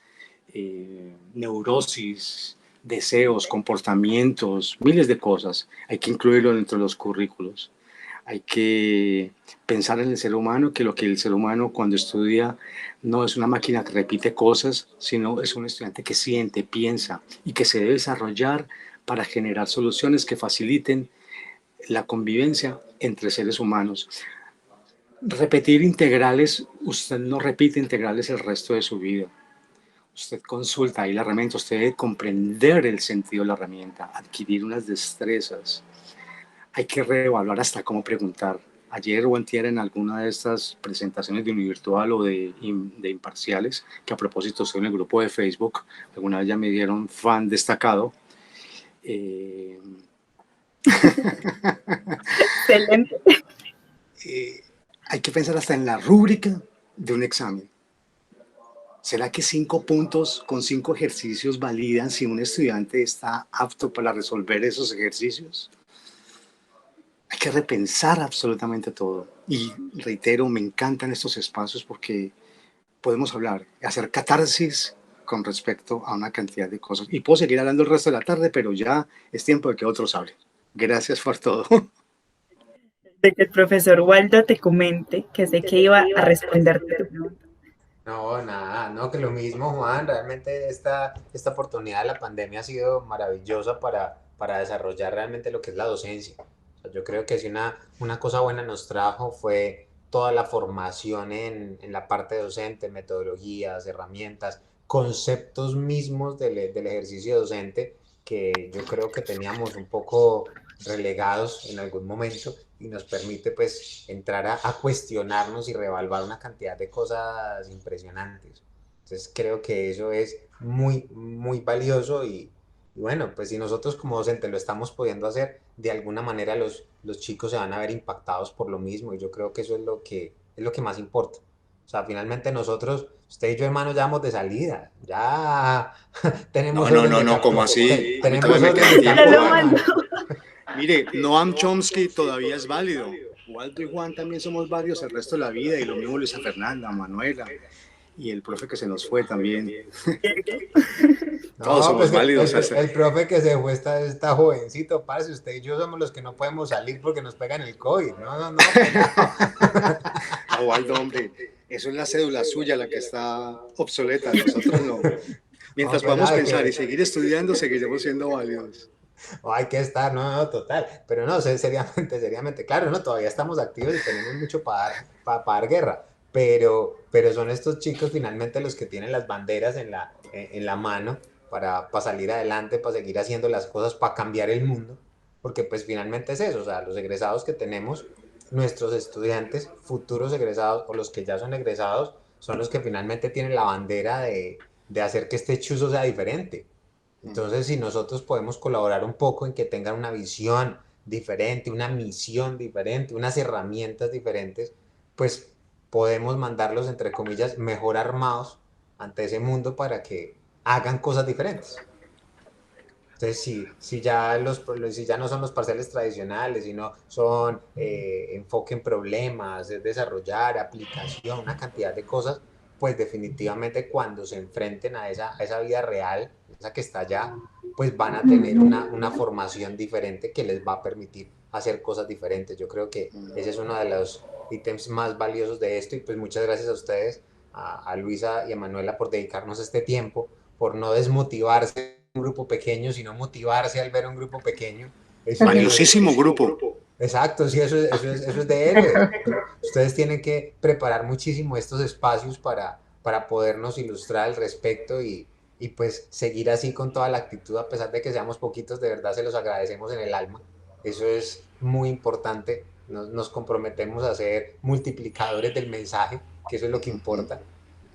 Speaker 2: neurosis, deseos, comportamientos, miles de cosas. Hay que incluirlo dentro de los currículos. Hay que pensar en el ser humano, que lo que el ser humano cuando estudia no es una máquina que repite cosas, sino es un estudiante que siente, piensa y que se debe desarrollar para generar soluciones que faciliten la convivencia entre seres humanos. Repetir integrales, usted no repite integrales el resto de su vida. Usted consulta ahí la herramienta, usted debe comprender el sentido de la herramienta, adquirir unas destrezas. Hay que reevaluar hasta cómo preguntar. Ayer o antier en alguna de estas presentaciones de Univirtual o de imparciales, que a propósito estoy en el grupo de Facebook, alguna vez ya me dieron fan destacado.
Speaker 3: Excelente.
Speaker 2: Hay que pensar hasta en la rúbrica de un examen. ¿Será que 5 puntos con 5 ejercicios validan si un estudiante está apto para resolver esos ejercicios? Hay que repensar absolutamente todo. Y reitero, me encantan estos espacios porque podemos hablar, hacer catarsis con respecto a una cantidad de cosas. Y puedo seguir hablando el resto de la tarde, pero ya es tiempo de que otros hablen. Gracias por todo.
Speaker 3: de que el profesor Waldo te comente, que sé que iba a responderte tu pregunta.
Speaker 4: No, nada, no, que lo mismo, Juan. Realmente esta oportunidad de la pandemia ha sido maravillosa para desarrollar realmente lo que es la docencia. O sea, yo creo que si una cosa buena nos trajo fue toda la formación en la parte docente, metodologías, herramientas, conceptos mismos del ejercicio docente que yo creo que teníamos un poco relegados en algún momento y nos permite pues entrar a cuestionarnos y reevaluar una cantidad de cosas impresionantes. Entonces creo que eso es muy, muy valioso y bueno, pues si nosotros como docentes lo estamos pudiendo hacer, de alguna manera los chicos se van a ver impactados por lo mismo y yo creo que eso es lo que más importa. O sea, finalmente nosotros, usted y yo hermanos ya vamos de salida, ya
Speaker 2: No,
Speaker 4: tenemos
Speaker 2: no,
Speaker 4: orden
Speaker 2: no,
Speaker 4: de
Speaker 2: no, ¿cómo
Speaker 4: campo,
Speaker 2: así? A mí
Speaker 4: tenemos
Speaker 2: todavía me
Speaker 4: orden
Speaker 2: queda
Speaker 4: de
Speaker 3: Ya
Speaker 2: tiempo,
Speaker 4: campo
Speaker 3: lo
Speaker 2: Juan.
Speaker 3: mando.
Speaker 4: ganado.
Speaker 2: Mire, Noam Chomsky todavía es válido. Waldo y Juan también somos varios el resto de la vida, y lo mismo Luisa Fernanda, Manuela, y el profe que se nos fue también. Todos
Speaker 4: No,
Speaker 2: somos
Speaker 4: pues que
Speaker 2: válidos.
Speaker 4: el profe que se fue está jovencito, parce, usted y yo somos los que no podemos salir porque nos pegan el COVID. No, no, no, pelado.
Speaker 2: No, Waldo, hombre, eso es la cédula suya la que está obsoleta, nosotros no.
Speaker 4: No,
Speaker 2: Mientras podamos
Speaker 4: pelado, es
Speaker 2: pensar y
Speaker 4: que
Speaker 2: seguir estudiando, seguiremos siendo válidos.
Speaker 4: no, hay que estar, no, no, total. Pero no, seriamente, seriamente, claro, no, todavía estamos activos y tenemos mucho para dar guerra. Pero son estos chicos finalmente los que tienen las banderas en la mano para salir adelante, para seguir haciendo las cosas, para cambiar el mundo. Porque pues finalmente es eso, o sea, los egresados que tenemos, nuestros estudiantes, futuros egresados o los que ya son egresados, son los que finalmente tienen la bandera de hacer que este chuzo sea diferente. Entonces, si nosotros podemos colaborar un poco en que tengan una visión diferente, una misión diferente, unas herramientas diferentes, pues podemos mandarlos, entre comillas, mejor armados ante ese mundo para que hagan cosas diferentes. Entonces, si ya no son los parciales tradicionales, sino son enfoque en problemas, es desarrollar, aplicación, una cantidad de cosas, pues definitivamente cuando se enfrenten a esa vida real, esa que está allá, pues van a tener una formación diferente que les va a permitir hacer cosas diferentes. Yo creo que ese es uno de los ítems más valiosos de esto y pues muchas gracias a ustedes, a Luisa y a Manuela por dedicarnos este tiempo, por no desmotivarse un grupo pequeño, sino motivarse al ver un grupo pequeño. Eso es,
Speaker 2: Valiosísimo grupo.
Speaker 4: exacto, sí, eso es de héroes. Ustedes tienen que preparar muchísimo estos espacios para podernos ilustrar al respecto y pues seguir así con toda la actitud, a pesar de que seamos poquitos, de verdad se los agradecemos en el alma. Eso es muy importante. Nos comprometemos a ser multiplicadores del mensaje, que eso es lo que importa.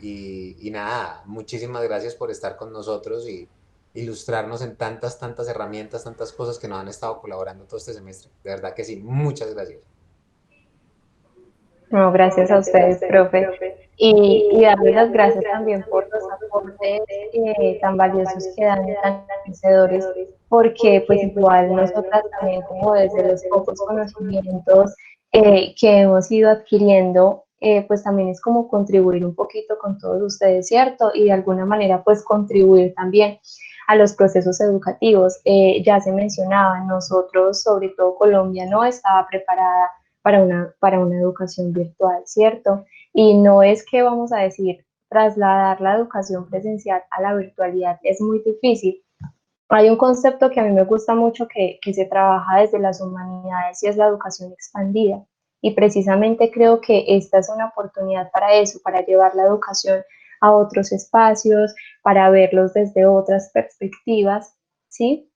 Speaker 4: Y nada, muchísimas gracias por estar con nosotros y ilustrarnos en tantas, tantas herramientas, tantas cosas que nos han estado colaborando todo este semestre. De verdad que sí, muchas gracias.
Speaker 1: No, gracias a ustedes, profe. Y darle las gracias también por los aportes tan valiosos que dan, tan enriquecedores, porque pues igual nosotras también como desde los pocos conocimientos que hemos ido adquiriendo, pues también es como contribuir un poquito con todos ustedes, ¿cierto? Y de alguna manera pues contribuir también a los procesos educativos. Ya se mencionaba, nosotros, sobre todo Colombia, no estaba preparada para una educación virtual, ¿cierto? Y no es que vamos a decir trasladar la educación presencial a la virtualidad, es muy difícil. Hay un concepto que a mí me gusta mucho que se trabaja desde las humanidades y es la educación expandida. Y precisamente creo que esta es una oportunidad para eso, para llevar la educación a otros espacios, para verlos desde otras perspectivas, ¿sí?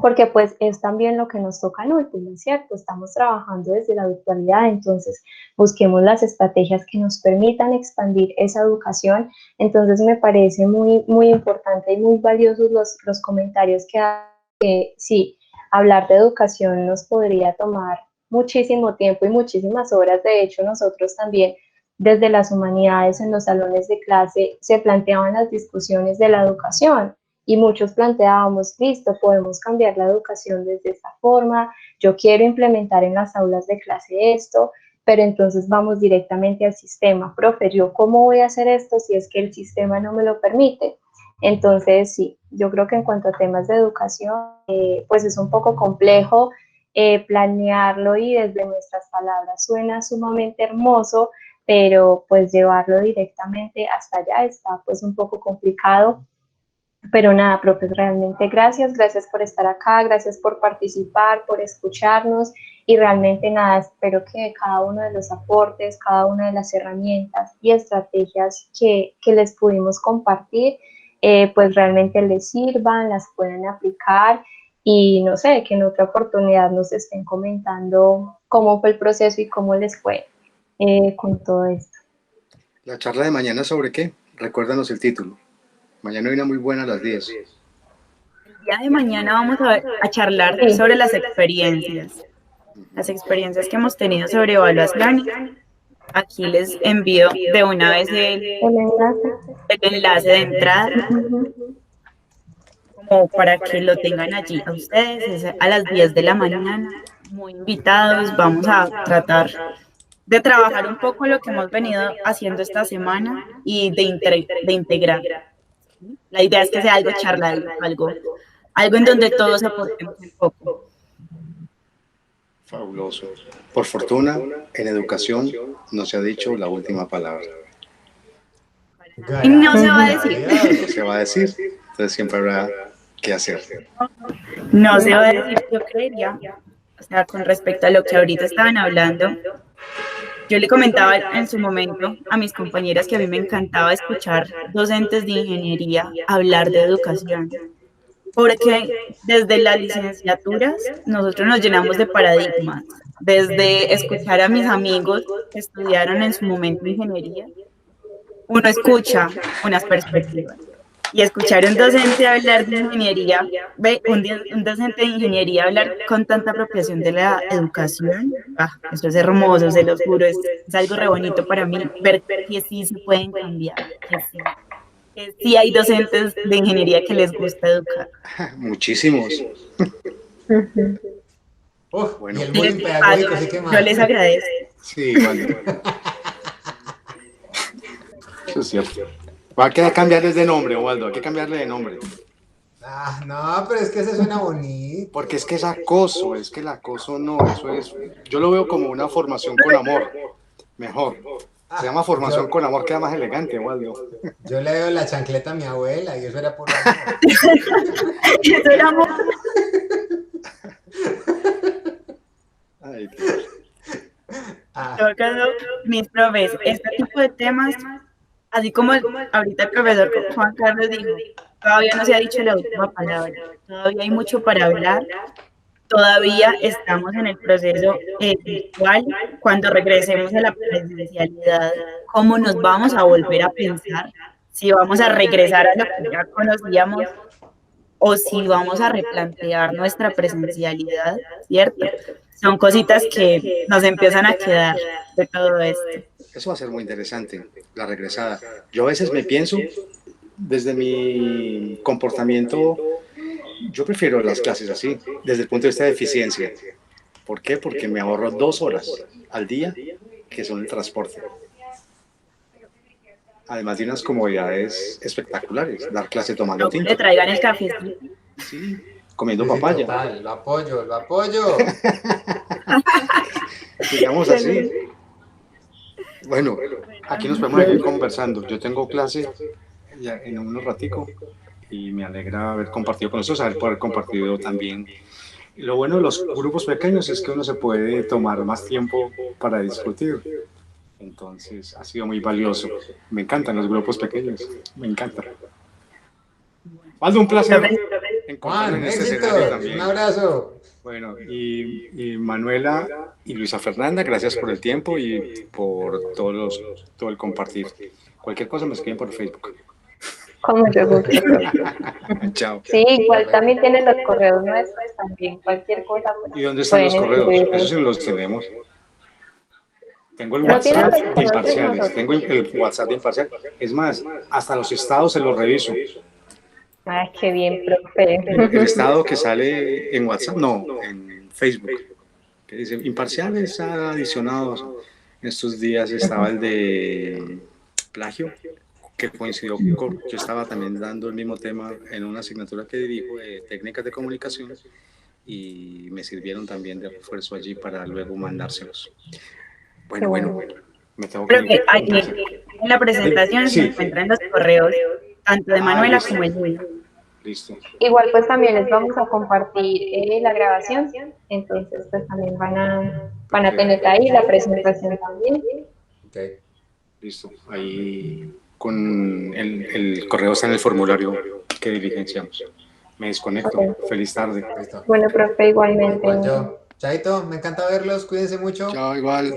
Speaker 1: Porque pues es también lo que nos toca en último, ¿cierto? Estamos trabajando desde la virtualidad, entonces busquemos las estrategias que nos permitan expandir esa educación. Entonces me parece muy, muy importante y muy valiosos los comentarios que sí, hablar de educación nos podría tomar muchísimo tiempo y muchísimas horas. De hecho, nosotros también desde las humanidades en los salones de clase se planteaban las discusiones de la educación y muchos planteábamos, listo, podemos cambiar la educación desde esta forma, yo quiero implementar en las aulas de clase esto, pero entonces vamos directamente al sistema, profe, ¿yo cómo voy a hacer esto si es que el sistema no me lo permite? Entonces, sí, yo creo que en cuanto a temas de educación, pues es un poco complejo planearlo y desde nuestras palabras suena sumamente hermoso, pero pues llevarlo directamente hasta allá está pues un poco complicado. Pero nada, profes, realmente gracias por estar acá, gracias por participar, por escucharnos y realmente nada, espero que cada uno de los aportes, cada una de las herramientas y estrategias que les pudimos compartir, pues realmente les sirvan, las puedan aplicar y no sé, que en otra oportunidad nos estén comentando cómo fue el proceso y cómo les fue con todo esto.
Speaker 2: La charla de mañana, ¿sobre qué? Recuérdanos el título. Mañana hay una muy buena a las 10.
Speaker 3: El día de mañana vamos a charlar
Speaker 1: Sí.
Speaker 3: sobre las experiencias que hemos tenido sobre evaluación. Aquí les envío de una vez el enlace de entrada, como para que lo tengan allí a ustedes, es a las 10 de la mañana, muy invitados, vamos a tratar de trabajar un poco lo que hemos venido haciendo esta semana y de integrar. La idea es que sea algo charlado, algo en donde todos aportemos un poco.
Speaker 2: Fabuloso. Por fortuna, en educación no se ha dicho la última palabra.
Speaker 3: Y no se va a decir.
Speaker 2: No se va a decir, entonces siempre habrá que hacer.
Speaker 3: No se va a decir, yo creería, o sea, con respecto a lo que ahorita estaban hablando, yo le comentaba en su momento a mis compañeras que a mí me encantaba escuchar docentes de ingeniería hablar de educación, porque desde las licenciaturas nosotros nos llenamos de paradigmas, desde escuchar a mis amigos que estudiaron en su momento ingeniería, uno escucha unas perspectivas. Y escuchar a un docente hablar de ingeniería, un docente de ingeniería hablar con tanta apropiación de la educación, eso es hermoso, se los juro, es algo re bonito para mí, ver que sí se pueden cambiar, que sí hay docentes de ingeniería que les gusta educar.
Speaker 2: Muchísimos.
Speaker 4: Bueno, y el bullying pedagógico sí que más.
Speaker 3: Yo les agradezco.
Speaker 2: Sí, vale. Eso es cierto. Va a cambiarles de nombre, Waldo, hay que cambiarle de nombre.
Speaker 4: No, pero es que eso suena bonito.
Speaker 2: Porque es que es acoso, es que el acoso no, eso es, yo lo veo como una formación con amor, mejor. Se llama formación con amor, queda más elegante, Waldo.
Speaker 4: Yo le veo la chancleta a mi abuela y eso era por amor.
Speaker 3: Eso era amor.
Speaker 2: Ay, Dios.
Speaker 3: Mis profes, este tipo de temas, así como ahorita el profesor Juan Carlos dijo, todavía no se ha dicho la última palabra, todavía hay mucho para hablar, todavía estamos en el proceso virtual, cuando regresemos a la presencialidad, cómo nos vamos a volver a pensar, si vamos a regresar a lo que ya conocíamos o si vamos a replantear nuestra presencialidad, ¿cierto? Son cositas que nos empiezan a quedar de todo esto.
Speaker 2: Eso va a ser muy interesante, la regresada. Yo a veces me pienso, desde mi comportamiento, yo prefiero las clases así, desde el punto de vista de eficiencia. ¿Por qué? Porque me ahorro 2 horas al día, que son el transporte. Además de unas comodidades espectalares, dar clase tomando tinto.
Speaker 3: Que traigan el café.
Speaker 2: Sí, comiendo papaya.
Speaker 4: Total, lo apoyo.
Speaker 2: Digamos así. Bueno, aquí nos podemos ir conversando. Yo tengo clase ya en unos ratico y me alegra haber compartido con nosotros, haber poder compartido también. Lo bueno de los grupos pequeños es que uno se puede tomar más tiempo para discutir. Entonces, ha sido muy valioso. Me encantan los grupos pequeños. Me encantan. Waldo, un placer encontrarme en este escenario también.
Speaker 4: Un abrazo.
Speaker 2: Bueno, y Manuela y Luisa Fernanda, gracias por el tiempo y por todo el compartir. Cualquier cosa me escriben por Facebook.
Speaker 1: Con mucho gusto.
Speaker 2: Chao.
Speaker 1: Sí, igual también tienen los correos nuestros también, cualquier cosa.
Speaker 2: ¿Y dónde están los correos? Esos sí los tenemos. Tengo el WhatsApp de Imparciales, tengo el WhatsApp de Imparcial. Es más, hasta los estados se los reviso.
Speaker 1: Ay, qué bien, profe.
Speaker 2: El estado que sale en WhatsApp, no, en Facebook, que dice Imparciales adicionados. Estos días estaba el de plagio, que coincidió con, yo estaba también dando el mismo tema en una asignatura que dirijo de técnicas de comunicación y me sirvieron también de refuerzo allí para luego mandárselos.
Speaker 1: Qué
Speaker 2: Bueno,
Speaker 1: bueno.
Speaker 2: me tengo
Speaker 3: Creo que
Speaker 2: que
Speaker 3: ahí en la presentación se
Speaker 2: Sí,
Speaker 3: encuentran los correos, tanto de Manuela
Speaker 2: listo.
Speaker 3: como el mío.
Speaker 2: Listo.
Speaker 1: Igual pues también les vamos a compartir la grabación, entonces pues también van a tener ahí la presentación también.
Speaker 4: Ok.
Speaker 2: Listo. Ahí con el correo está en el formulario que diligenciamos. Me desconecto.
Speaker 1: Ok.
Speaker 2: Feliz tarde.
Speaker 4: Listo.
Speaker 1: Bueno, profe, igualmente.
Speaker 4: Igual yo. Chaito, me encanta verlos, cuídense mucho.
Speaker 2: Chao, igual.